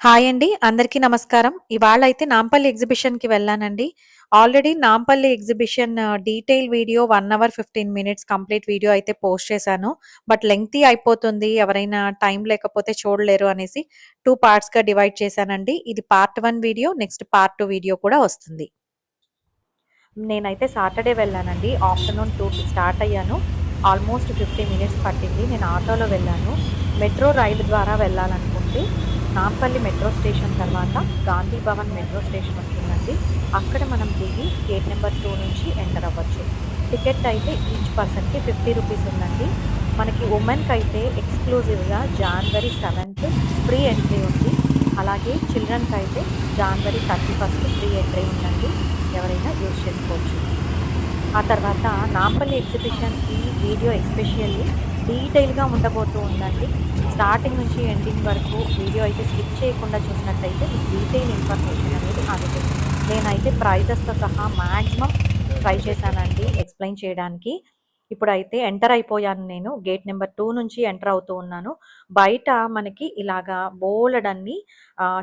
Hi అండి. అందరికీ నమస్కారం. ఇవాళైతే నాంపల్లి ఎగ్జిబిషన్‌కి వెళ్ళానండి. Already Nampally exhibition detail video 1 hour 15 minutes complete video అయితే పోస్ట్ చేశాను. బట్ లెంగ్తీ అయిపోతుంది. ఎవరైనా టైం లేకపోతే చూడలేరు అనేసి 2 పార్ట్స్‌గా డివైడ్ చేశానండి. ఇది part 1 video. Next part 2 video కూడా వస్తుంది. నేనైతే సాటర్డే వెళ్ళానండి. ఆఫ్టర్‌నూన్ 2కి స్టార్ట్ అయ్యాను. ఆల్మోస్ట్ 50 మినిట్స్ పట్టింది. నేను ఆటోలో వెళ్ళాను. మెట్రో రైలు ద్వారా వెళ్ళాలనుకుంటే నాంపల్లి మెట్రో స్టేషన్ తర్వాత గాంధీ భవన్ మెట్రో స్టేషన్ వస్తుందండి. అక్కడ మనం దిగి గేట్ నెంబర్ 2 నుంచి ఎంటర్ అవ్వచ్చు. టికెట్ అయితే ఈచ్ పర్సన్‌కి 50 రూపీస్ ఉందండి. మనకి ఉమెన్‌కి అయితే ఎక్స్‌క్లూజివ్‌గా జనవరి 7th ఫ్రీ ఎంట్రీ ఉంది. అలాగే చిల్డ్రన్‌కి అయితే జనవరి 31 ఫ్రీ ఎంట్రీ ఉందండి. ఎవరైనా యూజ్ చేసుకోవచ్చు. ఆ తర్వాత నాంపల్లి ఎగ్జిబిషన్‌కి వీడియో ఎస్పెషల్లీ డీటెయిల్‌గా ఉండబోతూ ఉందండి. స్టార్టింగ్ నుంచి ఎండింగ్ వరకు వీడియో అయితే స్కిప్ చేయకుండా చూసినట్టయితే మీకు డీటెయిల్ ఇన్ఫర్మేషన్ అనేది అందుతుంది. నేనైతే ప్రైజెస్‌తో సహా మాక్సిమం ట్రై చేశానండి ఎక్స్‌ప్లెయిన్ చేయడానికి. ఇప్పుడైతే ఎంటర్ అయిపోయాను నేను. గేట్ నెంబర్ 2 నుంచి ఎంటర్ అవుతూ ఉన్నాను. బయట మనకి ఇలాగా బోలెడన్ని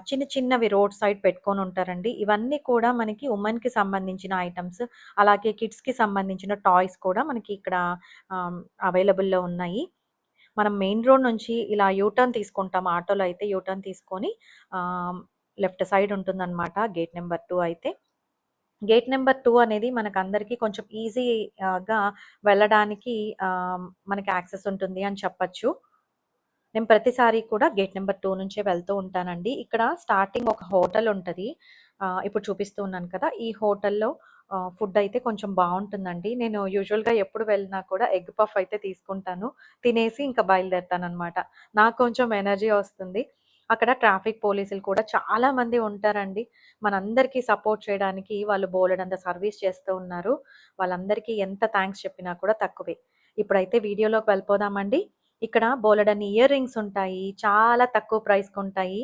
చిన్న చిన్నవి రోడ్ సైడ్ పెట్టుకొనుంటారండి. ఇవన్నీ కూడా మనకి ఉమెన్‌కి సంబంధించిన ఐటెమ్స్, అలాగే కిడ్స్‌కి సంబంధించిన టాయ్స్ కూడా మనకి ఇక్కడ ఆహ్, అవైలబుల్‌లో ఉన్నాయి. మనం మెయిన్ రోడ్ నుంచి ఇలా యూటర్న్ తీసుకుంటాం. ఆటోలో అయితే యూటర్న్ తీసుకొని ఆహ్, లెఫ్ట్ సైడ్ ఉంటుందనమాట గేట్ నెంబర్ 2 అయితే. గేట్ నెంబర్ 2 అనేది మనకందరికీ కొంచెం ఈజీగా వెళ్ళడానికి మనకి యాక్సెస్ ఉంటుంది అని చెప్పచ్చు. నేను ప్రతిసారి కూడా గేట్ నెంబర్ 2 నుంచే వెళ్తూ ఉంటానండి. ఇక్కడ స్టార్టింగ్ ఒక హోటల్ ఉంటది. ఇప్పుడు చూపిస్తూ ఉన్నాను కదా! ఈ హోటల్‌లో ఫుడ్ అయితే కొంచెం బావుంటుందండి. నేను యూజువల్‌గా ఎప్పుడు వెళ్ళినా కూడా ఎగ్ పఫ్ అయితే తీసుకుంటాను. తినేసి ఇంకా బయలుదేరుతాననమాట. నాకు కొంచెం ఎనర్జీ వస్తుంది. అక్కడ ట్రాఫిక్ పోలీసులు కూడా చాలా మంది ఉంటారండి. మనందరికీ సపోర్ట్ చేయడానికి వాళ్ళు బోలెడంత సర్వీస్ చేస్తూ ఉన్నారు. వాళ్ళందరికీ ఎంత థాంక్స్ చెప్పినా కూడా తక్కువే. ఇప్పుడైతే వీడియోలోకి వెళ్ళిపోదామండి. ఇక్కడ బోలెడన్ని ఇయర్ రింగ్స్ ఉంటాయి. చాలా తక్కువ ప్రైస్‌కుంటాయి.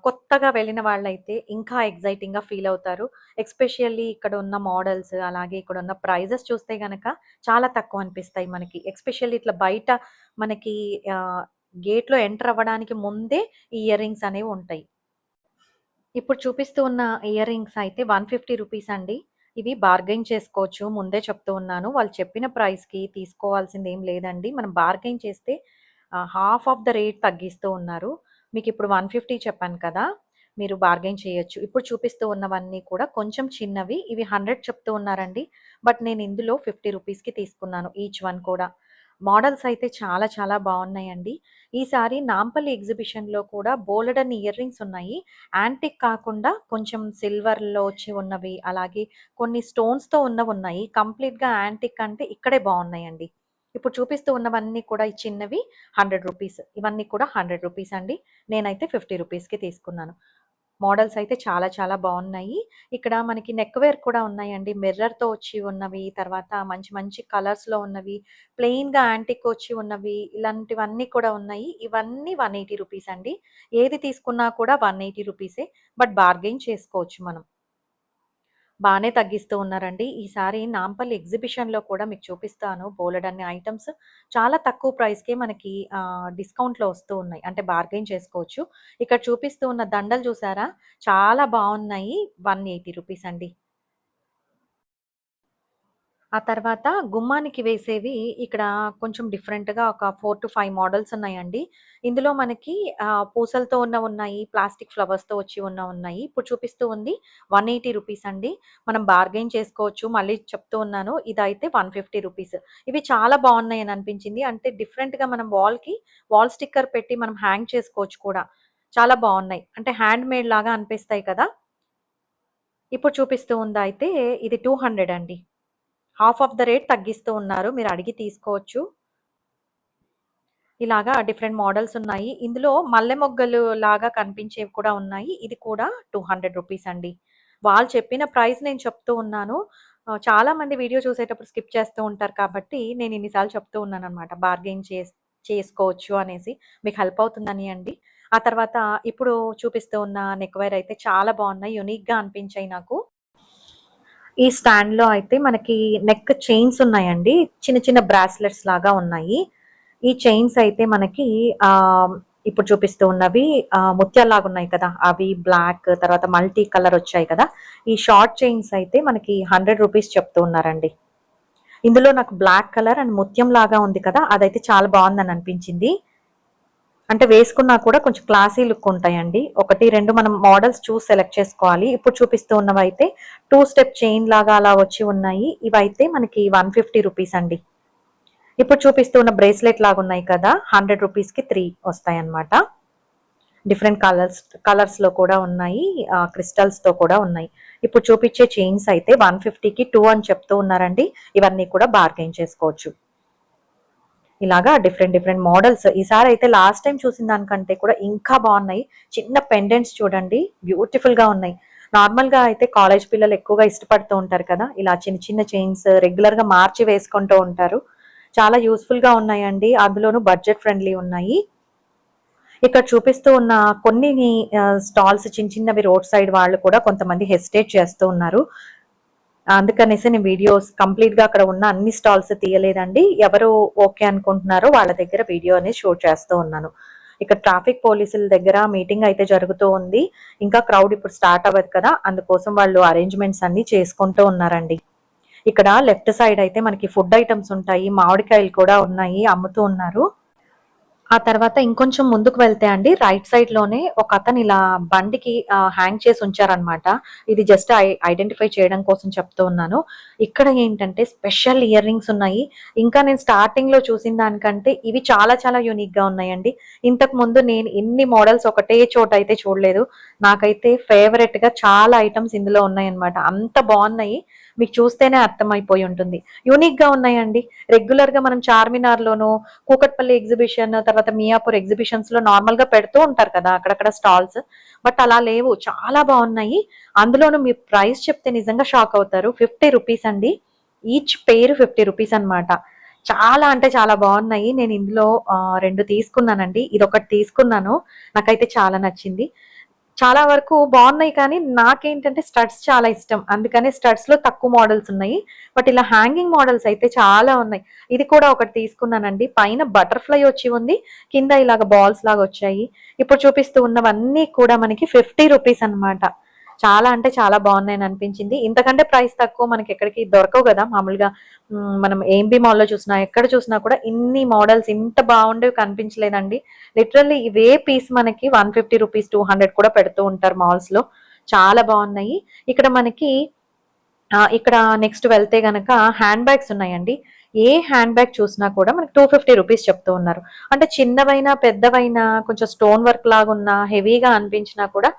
కొత్తగా వెళ్ళిన వాళ్ళైతే ఇంకా ఎక్సైటింగ్‌గా ఫీల్ అవుతారు. ఎస్పెషల్లీ ఇక్కడ ఉన్న మోడల్స్, అలాగే ఇక్కడున్న ప్రైజెస్ చూస్తే గనక చాలా తక్కువ అనిపిస్తాయి మనకి. ఎస్పెషల్లీ ఇట్లా బయట మనకి ఆహ్, గేట్‌లో ఎంటర్ అవ్వడానికి ముందే ఈ ఇయర్ రింగ్స్ అనేవి ఉంటాయి. ఇప్పుడు చూపిస్తూ ఉన్న ఇయర్ రింగ్స్ అయితే 150 రూపీస్ అండి. ఇవి బార్గెయిన్ చేసుకోవచ్చు. ముందే చెప్తూ ఉన్నాను. వాళ్ళు చెప్పిన ప్రైస్‌కి తీసుకోవాల్సిందేం లేదండి. మనం బార్గెయిన్ చేస్తే హాఫ్ ఆఫ్ ద రేట్ తగ్గిస్తూ ఉన్నారు. మీకిప్పుడు 150 చెప్పాను కదా! మీరు బార్గెయిన్ చేయొచ్చు. ఇప్పుడు చూపిస్తూ ఉన్నవన్నీ కూడా కొంచెం చిన్నవి. ఇవి 100 చెప్తూ ఉన్నారండి. బట్ నేను ఇందులో 50 రూపీస్‌కి తీసుకున్నాను ఈచ్ వన్ కూడా. మోడల్స్ అయితే చాలా చాలా బావున్నాయండి. ఈసారి నాంపల్లి ఎగ్జిబిషన్‌లో కూడా బోలెడన్ని ఇయర్ రింగ్స్ ఉన్నాయి. యాంటిక్ కాకుండా కొంచెం సిల్వర్‌లో వచ్చి ఉన్నవి, అలాగే కొన్ని స్టోన్స్‌తో ఉన్నవున్నాయి. కంప్లీట్‌గా యాంటిక్ అంటే ఇక్కడే బావున్నాయండి. ఇప్పుడు చూపిస్తూ ఉన్నవన్నీ కూడా ఈ చిన్నవి 100 రూపీస్. ఇవన్నీ కూడా 100 రూపీస్ అండి. నేనైతే 50 రూపీస్‌కి తీసుకున్నాను. మోడల్స్ అయితే చాలా చాలా బావున్నాయి. ఇక్కడ మనకి నెక్ వేర్ కూడా ఉన్నాయండి. మిర్రర్‌తో వచ్చి ఉన్నవి, తర్వాత మంచి మంచి కలర్స్‌లో ఉన్నవి, ప్లెయిన్‌గా యాంటిక్ వచ్చి ఉన్నవి, ఇలాంటివన్నీ కూడా ఉన్నాయి. ఇవన్నీ 180 రూపీస్ అండి. ఏది తీసుకున్నా కూడా 180 రూపీసే. బట్ బార్గెయిన్ చేసుకోవచ్చు మనం. బానే తగ్గిస్తూ ఉన్నారండి. ఈసారి నాంపల్లి ఎగ్జిబిషన్‌లో కూడా మీకు చూపిస్తాను బోలెడన్ని ఐటెమ్స్ చాలా తక్కువ ప్రైస్‌కే మనకి డిస్కౌంట్‌లో వస్తూ ఉన్నాయి. అంటే బార్గెయిన్ చేసుకోవచ్చు. ఇక్కడ చూపిస్తూ ఉన్న దండలు చూసారా? చాలా బావున్నాయి. 180 రూపీస్ అండి. ఆ తర్వాత గుమ్మానికి వేసేవి ఇక్కడ కొంచెం డిఫరెంట్‌గా ఒక 4-5 మోడల్స్ ఉన్నాయండి. ఇందులో మనకి పూసలతో ఉన్నవున్నాయి, ప్లాస్టిక్ ఫ్లవర్స్‌తో వచ్చి ఉన్నవున్నాయి. ఇప్పుడు చూపిస్తూ ఉంది 180 రూపీస్ అండి. మనం బార్గెయిన్ చేసుకోవచ్చు. మళ్ళీ చెప్తూ ఉన్నాను. ఇదైతే 150 రూపీస్. ఇవి చాలా బావున్నాయని అనిపించింది. అంటే డిఫరెంట్‌గా మనం వాల్ స్టిక్కర్ పెట్టి మనం హ్యాంగ్ చేసుకోవచ్చు కూడా. చాలా బావున్నాయి. అంటే హ్యాండ్‌మేడ్ లాగా అనిపిస్తాయి కదా! ఇప్పుడు చూపిస్తూ ఉందయితే ఇది 200 అండి. హాఫ్ ఆఫ్ ద రేట్ తగ్గిస్తూ ఉన్నారు. మీరు అడిగి తీసుకోవచ్చు. ఇలాగా డిఫరెంట్ మోడల్స్ ఉన్నాయి. ఇందులో మల్లె మొగ్గలు లాగా కనిపించేవి కూడా ఉన్నాయి. ఇది కూడా 200 రూపీస్ అండి. వాళ్ళు చెప్పిన ప్రైస్ నేను చెప్తూ ఉన్నాను. చాలామంది వీడియో చూసేటప్పుడు స్కిప్ చేస్తూ ఉంటారు కాబట్టి నేను ఇన్ని సార్లు చెప్తూ ఉన్నాననమాట. బార్గెయిన్ చేసుకోవచ్చు అనేసి. మీకు హెల్ప్ అవుతుందని అండి. ఆ తర్వాత ఇప్పుడు చూపిస్తూ ఉన్న నెక్ వైర్ అయితే చాలా బావున్నాయి. యూనిక్‌గా అనిపించాయి నాకు. ఈ స్టాండ్‌లో అయితే మనకి నెక్ చైన్స్ ఉన్నాయండి. చిన్న చిన్న బ్రాస్లెట్స్ లాగా ఉన్నాయి. ఈ చైన్స్ అయితే మనకి ఇప్పుడు చూపిస్తూ ఉన్నవి ముత్యాల్లాగా ఉన్నాయి కదా, అవి బ్లాక్, తర్వాత మల్టీ కలర్ వచ్చాయి కదా. ఈ షార్ట్ చైన్స్ అయితే మనకి 100 రూపీస్ చెప్తూ ఉన్నారండి. ఇందులో నాకు బ్లాక్ కలర్ అండ్ ముత్యం లాగా ఉంది కదా, అదైతే చాలా బాగుందని అనిపించింది. అంటే వేసుకున్నా కూడా కొంచెం క్లాసీ లుక్ ఉంటాయండి. 1, 2 మనం మోడల్స్ చూసి సెలెక్ట్ చేసుకోవాలి. ఇప్పుడు చూపిస్తూ ఉన్నవైతే 2 స్టెప్ చైన్ లాగా అలా వచ్చి ఉన్నాయి. ఇవైతే మనకి 150 రూపీస్ అండి. ఇప్పుడు చూపిస్తూ ఉన్న బ్రేస్లెట్ లాగా ఉన్నాయి కదా, 100 రూపీస్కి 3 వస్తాయి అన్నమాట. డిఫరెంట్ కలర్స్ లో కూడా ఉన్నాయి, క్రిస్టల్స్ తో కూడా ఉన్నాయి. ఇప్పుడు చూపించే చైన్స్ అయితే 150కి 2 అని చెప్తూ ఉన్నారండి. ఇవన్నీ కూడా బార్గెయిన్ చేసుకోవచ్చు. ఇలాగా డిఫరెంట్ మోడల్స్ ఈసారి అయితే లాస్ట్ టైం చూసిన దానికంటే కూడా ఇంకా బాగున్నాయి. చిన్న పెండెంట్స్ చూడండి, బ్యూటిఫుల్ గా ఉన్నాయి. నార్మల్ గా అయితే కాలేజ్ పిల్లలు ఎక్కువగా ఇష్టపడుతూ ఉంటారు కదా, ఇలా చిన్న చైన్స్ రెగ్యులర్ గా మార్చి వేసుకుంటూ ఉంటారు. చాలా యూస్ఫుల్ గా ఉన్నాయండి, అందులోనూ బడ్జెట్ ఫ్రెండ్లీ ఉన్నాయి. ఇక్కడ చూపిస్తూ ఉన్న కొన్ని స్టాల్స్ చిన్నవి రోడ్ సైడ్ వాళ్ళు కూడా కొంతమంది హెసిటేట్ చేస్తూ ఉన్నారు. అందుకనేసి నేను వీడియోస్ కంప్లీట్ గా అక్కడ ఉన్న అన్ని స్టాల్స్ తీయలేదండి. ఎవరు ఓకే అనుకుంటున్నారో వాళ్ళ దగ్గర వీడియో అనేది షూట్ చేస్తూ ఉన్నాను. ఇక్కడ ట్రాఫిక్ పోలీసుల దగ్గర మీటింగ్ అయితే జరుగుతూ ఉంది. ఇంకా క్రౌడ్ ఇప్పుడు స్టార్ట్ అవ్వదు కదా, అందుకోసం వాళ్ళు అరేంజ్మెంట్స్ అన్ని చేసుకుంటూ ఉన్నారండి. ఇక్కడ లెఫ్ట్ సైడ్ అయితే మనకి ఫుడ్ ఐటమ్స్ ఉంటాయి, మామిడికాయలు కూడా ఉన్నాయి, అమ్ముతూ ఉన్నారు. ఆ తర్వాత ఇంకొంచెం ముందుకు వెళ్తే అండి, రైట్ సైడ్ లోనే ఒక అతను ఇలా బండికి హ్యాంగ్ చేసి ఉంచారనమాట. ఇది జస్ట్ ఐడెంటిఫై చేయడం కోసం చెప్తూ ఉన్నాను. ఇక్కడ ఏంటంటే స్పెషల్ ఇయర్ రింగ్స్ ఉన్నాయి. ఇంకా నేను స్టార్టింగ్ లో చూసిన దానికంటే ఇవి చాలా యూనిక్ గా ఉన్నాయండి. ఇంతకు ముందు నేను ఇన్ని మోడల్స్ ఒకటే చోట అయితే చూడలేదు. నాకైతే ఫేవరెట్ గా చాలా ఐటమ్స్ ఇందులో ఉన్నాయన్నమాట. అంత బాగున్నాయి, మీకు చూస్తేనే అర్థమైపోయి ఉంటుంది. యూనిక్ గా ఉన్నాయండి. రెగ్యులర్ గా మనం చార్మినార్ లోను, కూకట్పల్లి ఎగ్జిబిషన్, తర్వాత మియాపూర్ ఎగ్జిబిషన్స్ లో నార్మల్ గా పెడుతూ ఉంటారు కదా అక్కడక్కడ స్టాల్స్, బట్ అలా లేవు, చాలా బాగున్నాయి. అందులోనూ మీ ప్రైస్ చెప్తే నిజంగా షాక్ అవుతారు. 50 రూపీస్ అండి, ఈచ్ పేరు 50 రూపీస్ అనమాట. చాలా అంటే చాలా బాగున్నాయి. నేను ఇందులో 2 తీసుకున్నానండి, ఇది ఒకటి తీసుకున్నాను. నాకైతే చాలా నచ్చింది. చాలా వరకు బాగున్నాయి, కానీ నాకేంటంటే స్టడ్స్ చాలా ఇష్టం, అందుకని స్టడ్స్ లో తక్కువ మోడల్స్ ఉన్నాయి. బట్ ఇలా హ్యాంగింగ్ మోడల్స్ అయితే చాలా ఉన్నాయి. ఇది కూడా ఒకటి తీసుకున్నానండి. పైన బటర్ఫ్లై వచ్చి ఉంది, కింద ఇలాగ బాల్స్ లాగా వచ్చాయి. ఇప్పుడు చూపిస్తూ ఉన్నవన్నీ కూడా మనకి 50 రూపీస్ అనమాట. చాలా అంటే చాలా బాగున్నాయని అనిపించింది. ఇంతకంటే ప్రైస్ తక్కువ మనకి ఎక్కడికి దొరకవు కదా మామూలుగా. మనం ఏంబి మాల్లో చూసినా ఎక్కడ చూసినా కూడా ఇన్ని మోడల్స్ ఇంత బాగుండేవి కనిపించలేదండి. లిటరల్లీ ఇవే పీస్ మనకి 150 రూపీస్, 200 కూడా పెడుతూ ఉంటారు మాల్స్ లో. చాలా బాగున్నాయి. ఇక్కడ మనకి ఇక్కడ నెక్స్ట్ వెళ్తే గనక హ్యాండ్ బ్యాగ్స్ ఉన్నాయండి. ఏ హ్యాండ్ బ్యాగ్ చూసినా కూడా మనకి 250 రూపీస్ చెప్తూ ఉన్నారు. అంటే చిన్నవైనా పెద్దవైనా కొంచెం స్టోన్ వర్క్ లాగా ఉన్నా హెవీగా అనిపించినా కూడా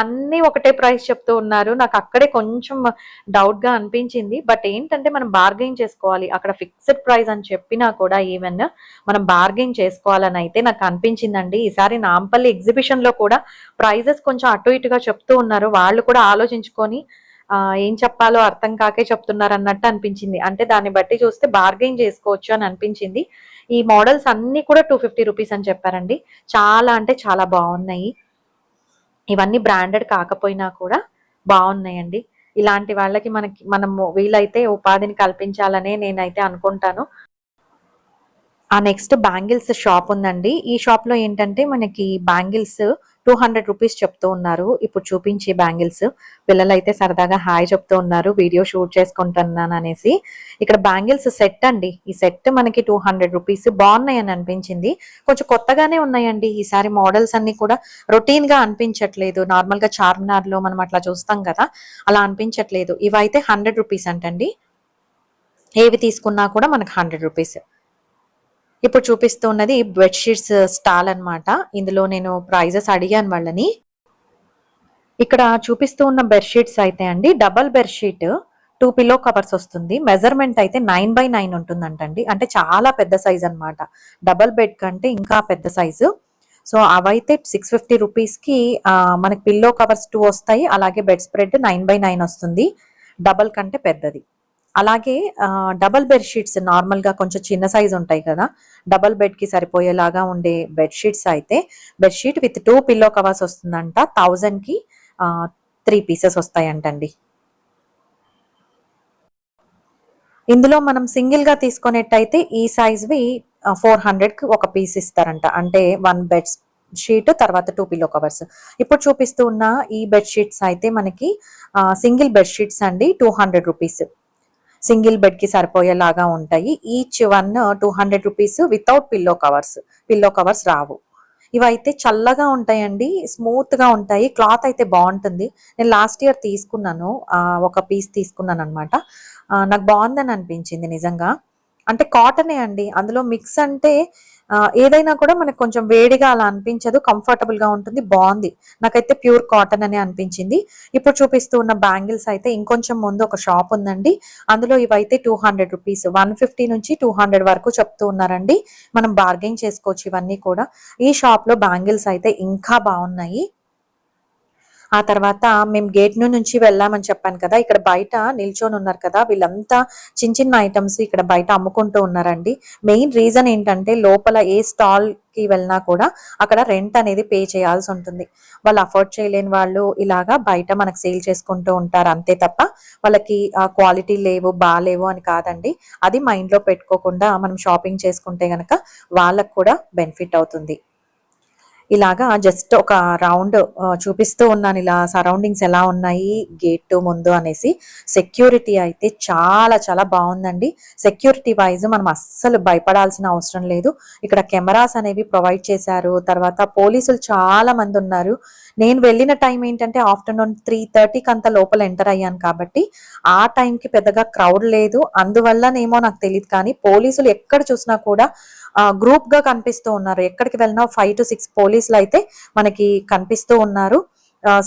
అన్ని ఒకటే ప్రైస్ చెప్తూ ఉన్నారు. నాకు అక్కడే కొంచెం డౌట్ గా అనిపించింది. బట్ ఏంటంటే మనం బార్గెయిన్ చేసుకోవాలి, అక్కడ ఫిక్స్డ్ ప్రైస్ అని చెప్పినా కూడా ఈవెన్ మనం బార్గెయిన్ చేసుకోవాలని అయితే నాకు అనిపించిందండి. ఈసారి నాంపల్లి ఎగ్జిబిషన్ లో కూడా ప్రైజెస్ కొంచెం అటు ఇటుగా చెప్తూ ఉన్నారు. వాళ్ళు కూడా ఆలోచించుకొని ఏం చెప్పాలో అర్థం కాకే చెప్తున్నారు అన్నట్టు అనిపించింది. అంటే దాన్ని బట్టి చూస్తే బార్గెయిన్ చేసుకోవచ్చు అని అనిపించింది. ఈ మోడల్స్ అన్ని కూడా 250 రూపీస్ అని చెప్పారండి. చాలా అంటే చాలా బాగున్నాయి. ఇవన్నీ బ్రాండెడ్ కాకపోయినా కూడా బాగున్నాయండి. ఇలాంటి వాళ్ళకి మనము వీలైతే ఉపాధిని కల్పించాలనే నేనైతే అనుకుంటాను. ఆ నెక్స్ట్ బ్యాంగిల్స్ షాప్ ఉందండి. ఈ షాప్ లో ఏంటంటే మనకి బ్యాంగిల్స్ 200 రూపీస్ చెప్తూ ఉన్నారు. ఇప్పుడు చూపించే బ్యాంగిల్స్ పిల్లలు అయితే సరదాగా హాయ్ చెప్తూ ఉన్నారు, వీడియో షూట్ చేసుకుంటున్నాను అనేసి. ఇక్కడ బ్యాంగిల్స్ సెట్ అండి. ఈ సెట్ మనకి 200 రూపీస్. బాగున్నాయి అని అనిపించింది. కొంచెం కొత్తగానే ఉన్నాయండి ఈసారి మోడల్స్ అన్ని కూడా. రొటీన్ గా అనిపించట్లేదు, నార్మల్ గా చార్మినార్ లో మనం అట్లా చూస్తాం కదా, అలా అనిపించట్లేదు. ఇవైతే 100 రూపీస్ అంటండి. ఏవి తీసుకున్నా కూడా మనకి 100 రూపీస్. ఇప్పుడు చూపిస్తున్నది బెడ్షీట్స్ స్టాల్ అన్నమాట. ఇందులో నేను ప్రైజెస్ అడిగాను వాళ్ళని. ఇక్కడ చూపిస్తూ ఉన్న బెడ్షీట్స్ అయితే అండి, డబల్ బెడ్షీట్ 2 పిల్లో కవర్స్ వస్తుంది. మెజర్మెంట్ అయితే 9x9 ఉంటుందంటండి. అంటే చాలా పెద్ద సైజ్ అన్నమాట. డబల్ బెడ్ కంటే ఇంకా పెద్ద సైజు. సో అవైతే 650 రూపీస్కి మనకి పిల్లో కవర్స్ 2 వస్తాయి. అలాగే బెడ్ స్ప్రెడ్ 9x9 వస్తుంది, డబల్ కంటే పెద్దది. అలాగే డబల్ బెడ్షీట్స్ నార్మల్ గా కొంచెం చిన్న సైజ్ ఉంటాయి కదా, డబల్ బెడ్ కి సరిపోయేలాగా ఉండే బెడ్షీట్స్ అయితే బెడ్షీట్ విత్ 2 పిల్లో కవర్స్ వస్తుందంట. 1000 కి 3 పీసెస్ వస్తాయంటండి. ఇందులో మనం సింగిల్ గా తీసుకునేట్టయితే ఈ సైజ్వి 400 కి ఒక పీస్ ఇస్తారంట. అంటే 1 షీట్, తర్వాత 2 పిల్లో కవర్స్. ఇప్పుడు చూపిస్తూ ఉన్న ఈ బెడ్ షీట్స్ అయితే మనకి సింగిల్ బెడ్ షీట్స్ అండి, 200 రూపీస్. సింగిల్ బెడ్ కి సరిపోయేలాగా ఉంటాయి. Each one 200 rupees without pillow covers. Pillow covers రావు. ఇవైతే చల్లగా ఉంటాయండి, స్మూత్ గా ఉంటాయి, క్లాత్ అయితే బాగుంటుంది. నేను లాస్ట్ ఇయర్ తీసుకున్నాను, ఒక పీస్ తీసుకున్నాను అనమాట. నాకు బాగుందని అనిపించింది నిజంగా. అంటే కాటనే అండి, అందులో మిక్స్ అంటే ఏదైనా కూడా మనకు కొంచెం వేడిగా అలా అనిపించదు, కంఫర్టబుల్ గా ఉంటుంది, బాగుంది. నాకైతే ప్యూర్ కాటన్ అని అనిపించింది. ఇప్పుడు చూపిస్తూ ఉన్న బ్యాంగిల్స్ అయితే ఇంకొంచెం ముందు ఒక షాప్ ఉందండి, అందులో ఇవైతే 200 రూపీస్, 150 నుంచి 200 వరకు చెప్తూ ఉన్నారండి. మనం బార్గెన్ చేసుకోవచ్చు ఇవన్నీ కూడా. ఈ షాప్ లో బ్యాంగిల్స్ అయితే ఇంకా బాగున్నాయి. ఆ తర్వాత మేము గేట్ నుంచి వెళ్ళామని చెప్పాను కదా, ఇక్కడ బయట నిల్చొని ఉన్నారు కదా, వీళ్ళంతా చిన్న చిన్న ఐటమ్స్ ఇక్కడ బయట అమ్ముకుంటూ ఉన్నారండి. మెయిన్ రీజన్ ఏంటంటే లోపల ఏ స్టాల్ కి వెళ్ళినా కూడా అక్కడ రెంట్ అనేది పే చేయాల్సి ఉంటుంది. వాళ్ళు అఫోర్డ్ చేయలేని వాళ్ళు ఇలాగా బయట మనకు సేల్ చేసుకుంటూ ఉంటారు అంతే తప్ప వాళ్ళకి క్వాలిటీ లేవు, బాగాలేవు అని కాదండి. అది మైండ్ లో పెట్టుకోకుండా మనం షాపింగ్ చేసుకుంటే గనక వాళ్ళకు కూడా బెనిఫిట్ అవుతుంది. ఇలాగా జస్ట్ ఒక రౌండ్ చూపిస్తూ ఉన్నాను, ఇలా సరౌండింగ్స్ ఎలా ఉన్నాయి గేట్ ముందు అనేసి. సెక్యూరిటీ అయితే చాలా చాలా బాగుందండి. సెక్యూరిటీ వైజ్ మనం అస్సలు భయపడాల్సిన అవసరం లేదు. ఇక్కడ కెమెరాస్ అనేవి ప్రొవైడ్ చేశారు. తర్వాత పోలీసులు చాలా మంది ఉన్నారు. నేను వెళ్ళిన టైం ఏంటంటే ఆఫ్టర్నూన్ 3:30కి అంత లోపల ఎంటర్ అయ్యాను కాబట్టి ఆ టైంకి పెద్దగా క్రౌడ్ లేదు, అందువల్లనేమో నాకు తెలియదు. కానీ పోలీసులు ఎక్కడ చూసినా కూడా గ్రూప్ గా కనిపిస్తూ ఉన్నారు. ఎక్కడికి వెళ్ళినా 5 to 6 పోలీసులు అయితే మనకి కనిపిస్తూ ఉన్నారు.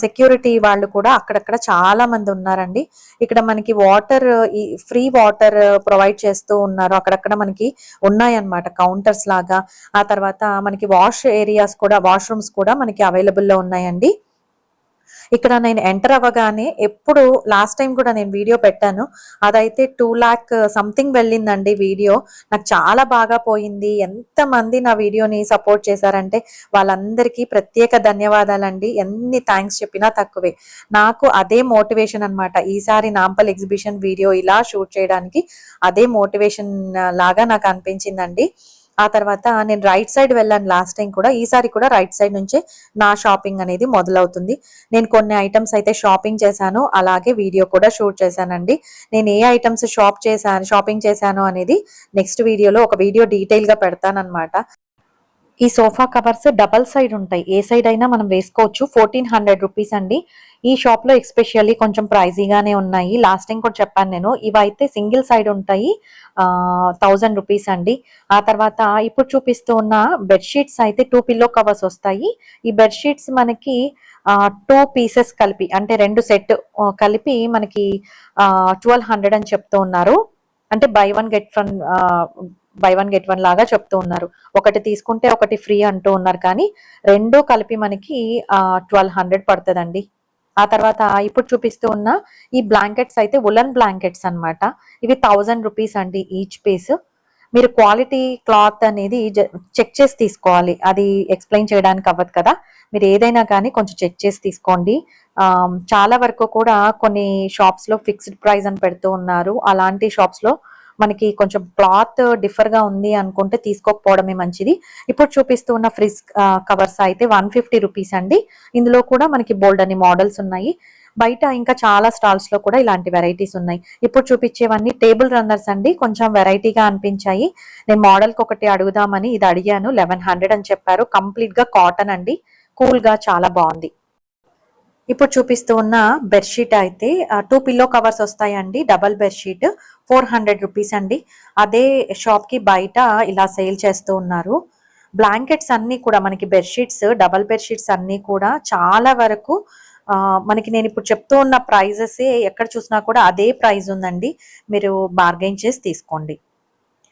సెక్యూరిటీ వాళ్ళు కూడా అక్కడక్కడ చాలా మంది ఉన్నారండి. ఇక్కడ మనకి వాటర్, ఈ ఫ్రీ వాటర్ ప్రొవైడ్ చేస్తూ ఉన్నారు. అక్కడక్కడ మనకి ఉన్నాయన్నమాట కౌంటర్స్ లాగా. ఆ తర్వాత మనకి వాష్ ఏరియాస్ కూడా, వాష్రూమ్స్ కూడా మనకి అవైలబుల్ లో ఉన్నాయండి. ఇక్కడ నేను ఎంటర్ అవ్వగానే ఎప్పుడు లాస్ట్ టైం కూడా నేను వీడియో పెట్టాను, అదైతే 2 lakh సంథింగ్ వెళ్ళిందండి వీడియో. నాకు చాలా బాగా పోయింది. ఎంతమంది నా వీడియోని సపోర్ట్ చేశారంటే వాళ్ళందరికీ ప్రత్యేక ధన్యవాదాలండి. ఎన్ని థ్యాంక్స్ చెప్పినా తక్కువే. నాకు అదే మోటివేషన్ అనమాట, ఈసారి నాంపల్ ఎగ్జిబిషన్ వీడియో ఇలా షూట్ చేయడానికి అదే మోటివేషన్ లాగా నాకు అనిపించిందండి. ఆ తర్వాత నేను రైట్ సైడ్ వెళ్ళాను లాస్ట్ టైం కూడా, ఈసారి కూడా రైట్ సైడ్ నుంచే నా షాపింగ్ అనేది మొదలవుతుంది. నేను కొన్ని ఐటమ్స్ అయితే షాపింగ్ చేశాను, అలాగే వీడియో కూడా షూట్ చేశానండి. నేను ఏ ఐటమ్స్ షాపింగ్ చేశాను అనేది నెక్స్ట్ వీడియోలో ఒక వీడియో డీటెయిల్ గా పెడతానన్నమాట. ఈ సోఫా కవర్స్ డబల్ సైడ్ ఉంటాయి, ఏ సైడ్ అయినా మనం వేసుకోవచ్చు. 1400 రూపీస్ అండి. ఈ షాప్ లో ఎక్స్పెషల్లీ కొంచెం ప్రైజీగానే ఉన్నాయి. లాస్ట్ టైం కూడా చెప్పాను నేను, ఇవైతే సింగిల్ సైడ్ ఉంటాయి, 1000 రూపీస్ అండి. ఆ తర్వాత ఇప్పుడు చూపిస్తూ ఉన్న బెడ్షీట్స్ అయితే 2 పిల్లో కవర్స్ వస్తాయి. ఈ బెడ్షీట్స్ మనకి 2 పీసెస్ కలిపి, అంటే 2 సెట్ కలిపి మనకి 1200 అని చెప్తూ ఉన్నారు. అంటే బై వన్ గెట్ వన్ లాగా చెప్తూ ఉన్నారు. ఒకటి తీసుకుంటే ఒకటి ఫ్రీ అంటూ ఉన్నారు, కానీ రెండు కలిపి మనకి 1200 పడుతుందండి. ఆ తర్వాత ఇప్పుడు చూపిస్తూ ఉన్న ఈ బ్లాంకెట్స్ అయితే వులన్ బ్లాంకెట్స్ అన్నమాట. ఇవి 1000 రూపీస్ అండి ఈచ్ పీస్. మీరు క్వాలిటీ క్లాత్ అనేది చెక్ చేసి తీసుకోవాలి, అది ఎక్స్ప్లెయిన్ చేయడానికి అవ్వదు కదా. మీరు ఏదైనా కానీ కొంచెం చెక్ చేసి తీసుకోండి. చాలా వరకు కూడా కొన్ని షాప్స్ లో ఫిక్స్డ్ ప్రైస్ అని పెడుతూ ఉన్నారు. అలాంటి షాప్స్ లో మనకి కొంచెం క్లాత్ డిఫర్ గా ఉంది అనుకుంటే తీసుకోకపోవడమే మంచిది. ఇప్పుడు చూపిస్తూ ఉన్న ఫ్రిజ్ కవర్స్ అయితే 150 రూపీస్ అండి. ఇందులో కూడా మనకి బోల్డ్ అని మోడల్స్ ఉన్నాయి. బయట ఇంకా చాలా స్టాల్స్ లో కూడా ఇలాంటి వెరైటీస్ ఉన్నాయి. ఇప్పుడు చూపించేవన్నీ టేబుల్ రన్నర్స్ అండి, కొంచెం వెరైటీగా అనిపించాయి. నేను మోడల్ కి ఒకటి అడుగుదామని ఇది అడిగాను, 1100 అని చెప్పారు. కంప్లీట్ గా కాటన్ అండి, కూల్ గా చాలా బాగుంది. ఇప్పుడు చూపిస్తూ ఉన్న బెడ్షీట్ అయితే 2 పిల్లో కవర్స్ వస్తాయండి, డబల్ బెడ్షీట్, 400 రూపీస్ అండి. అదే షాప్ కి బయట ఇలా సేల్ చేస్తూ ఉన్నారు. బ్లాంకెట్స్ అన్ని కూడా మనకి బెడ్షీట్స్, డబల్ బెడ్షీట్స్ అన్ని కూడా చాలా వరకు మనకి నేను ఇప్పుడు చెప్తూ ఉన్న ప్రైజెస్ ఎక్కడ చూసినా కూడా అదే ప్రైస్ ఉందండి. మీరు బార్గెన్ చేసి తీసుకోండి.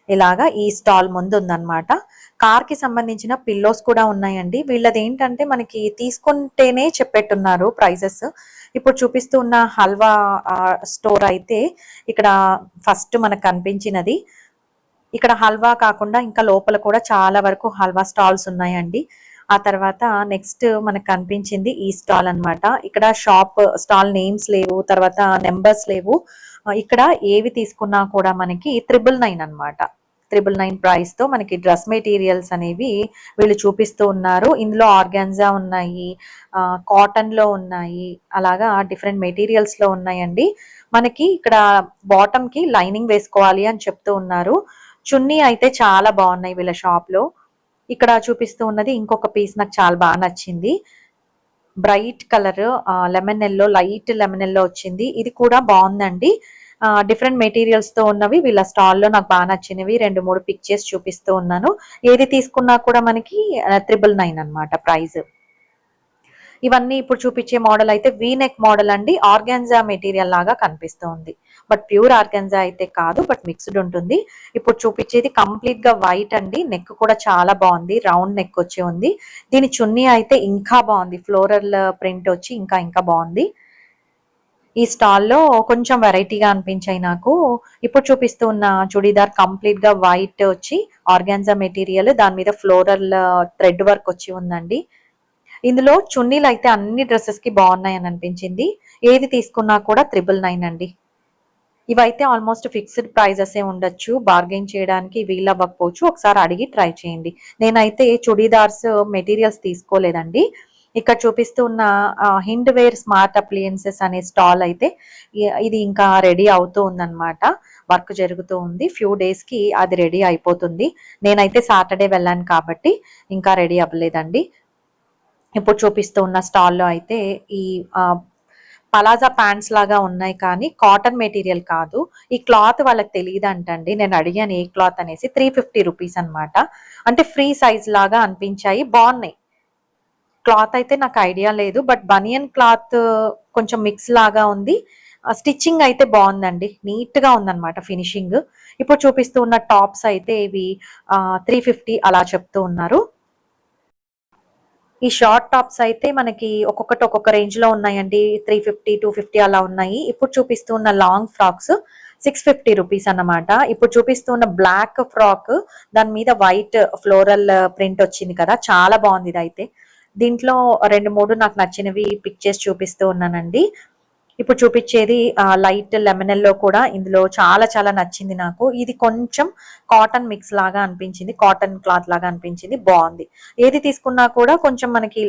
ఇలాగా ఈ స్టాల్ ముందు ఉందన్నమాట. కార్ కి సంబంధించిన పిల్లోస్ కూడా ఉన్నాయండి. వీళ్ళది ఏంటంటే మనకి తీసుకుంటేనే చెప్పెట్టున్నారు ప్రైజెస్. ఇప్పుడు చూపిస్తూ ఉన్న హల్వా స్టోర్ అయితే ఇక్కడ ఫస్ట్ మనకు కనిపించినది. ఇక్కడ హల్వా కాకుండా ఇంకా లోపల కూడా చాలా వరకు హల్వా స్టాల్స్ ఉన్నాయండి. ఆ తర్వాత నెక్స్ట్ మనకు కనిపించింది ఈ స్టాల్ అన్నమాట. ఇక్కడ స్టాల్ నేమ్స్ లేవు, తర్వాత నెంబర్స్ లేవు. ఇక్కడ ఏవి తీసుకున్నా కూడా మనకి 999 అన్నమాట. 999 ప్రైస్ తో మనకి డ్రెస్ మెటీరియల్స్ అనేవి వీళ్ళు చూపిస్తూ ఉన్నారు. ఇందులో ఆర్గాన్జా ఉన్నాయి, కాటన్ లో ఉన్నాయి, అలాగా డిఫరెంట్ మెటీరియల్స్ లో ఉన్నాయండి. మనకి ఇక్కడ బాటమ్ కి లైనింగ్ వేసుకోవాలి అని చెప్తూ ఉన్నారు. చున్నీ అయితే చాలా బాగున్నాయి వీళ్ళ షాప్ లో. ఇక్కడ చూపిస్తూ ఉన్నది ఇంకొక పీస్ నాకు చాలా బాగా నచ్చింది. Bright colour lemon yellow, light lemon yellow వచ్చింది. ఇది కూడా బాగుందండి. డిఫరెంట్ మెటీరియల్స్ తో ఉన్నవి వీళ్ళ స్టాల్లో నాకు బాగా నచ్చినవి 2-3 పిక్ చేసి చూపిస్తూ ఉన్నాను. ఏది తీసుకున్నా కూడా మనకి 999 అన్నమాట ప్రైస్. ఇవన్నీ ఇప్పుడు చూపించే మోడల్ అయితే వీ నెక్ మోడల్ అండి. ఆర్గాన్జా మెటీరియల్ లాగా కనిపిస్తుంది, బట్ ప్యూర్ ఆర్గాన్జా అయితే కాదు, బట్ మిక్స్డ్ ఉంటుంది. ఇప్పుడు చూపించేది కంప్లీట్ గా వైట్ అండి. నెక్ కూడా చాలా బాగుంది, రౌండ్ నెక్ వచ్చి ఉంది. దీని చున్నీ అయితే ఇంకా బాగుంది, ఫ్లోరల్ ప్రింట్ వచ్చి ఇంకా ఇంకా బాగుంది. ఈ స్టాల్లో కొంచెం వెరైటీగా అనిపించాయి నాకు. ఇప్పుడు చూపిస్తూ ఉన్న చుడీదార్ కంప్లీట్ గా వైట్ వచ్చి ఆర్గాన్జా మెటీరియల్, దాని మీద ఫ్లోరల్ థ్రెడ్ వర్క్ వచ్చి ఉందండి. ఇందులో చున్నీలు అయితే అన్ని డ్రెస్సెస్ కి బాగున్నాయి అని అనిపించింది. ఏది తీసుకున్నా కూడా 999 అండి. ఇవైతే ఆల్మోస్ట్ ఫిక్స్డ్ ప్రైజెస్ ఉండొచ్చు, బార్గెన్ చేయడానికి వీలవ్వకపోవచ్చు. ఒకసారి అడిగి ట్రై చేయండి. నేనైతే చుడీదార్స్ మెటీరియల్స్ తీసుకోలేదండి. ఇక్కడ చూపిస్తూ ఉన్న హిండ్ వేర్ స్మార్ట్ అప్లియన్సెస్ అనే స్టాల్ అయితే ఇది ఇంకా రెడీ అవుతూ ఉందన్నమాట. వర్క్ జరుగుతూ ఉంది, ఫ్యూ డేస్ కి అది రెడీ అయిపోతుంది. నేనైతే సాటర్డే వెళ్ళాను కాబట్టి ఇంకా రెడీ అవ్వలేదండి. ఇప్పుడు చూపిస్తూ ఉన్న స్టాల్లో అయితే ఈ పలాజా ప్యాంట్స్ లాగా ఉన్నాయి, కానీ కాటన్ మెటీరియల్ కాదు. ఈ క్లాత్ వాళ్ళకి తెలియదు అంటండి. నేను అడిగాను ఏ క్లాత్ అనేసి. 350 రూపీస్ అనమాట. అంటే ఫ్రీ సైజ్ లాగా అనిపించాయి, బాగున్నాయి. క్లాత్ అయితే నాకు ఐడియా లేదు, బట్ బనియన్ క్లాత్ కొంచెం మిక్స్ లాగా ఉంది. స్టిచ్చింగ్ అయితే బాగుందండి, నీట్ గా ఉందన్నమాట ఫినిషింగ్. ఇప్పుడు చూపిస్తూ ఉన్న టాప్స్ అయితే ఇవి 350 అలా చెప్తూ ఉన్నారు. ఈ షార్ట్ టాప్స్ అయితే మనకి ఒక్కొక్కటి ఒక్కొక్క రేంజ్ లో ఉన్నాయండి. 350, 250 అలా ఉన్నాయి. ఇప్పుడు చూపిస్తున్న లాంగ్ ఫ్రాక్స్ 650 రూపీస్ అన్నమాట. ఇప్పుడు చూపిస్తున్న బ్లాక్ ఫ్రాక్, దాని మీద వైట్ ఫ్లోరల్ ప్రింట్ వచ్చింది కదా, చాలా బాగుంది ఇది అయితే. దీంట్లో 2-3 నాకు నచ్చినవి పిక్ చేసి చూపిస్తూ ఉన్నానండి. ఇప్పుడు చూపించేది లైట్ లెమన్ ఎల్లో కూడా ఇందులో చాలా చాలా నచ్చింది నాకు. ఇది కొంచెం కాటన్ మిక్స్ లాగా అనిపించింది, కాటన్ క్లాత్ లాగా అనిపించింది, బాగుంది. ఏది తీసుకున్నా కూడా కొంచెం మనకి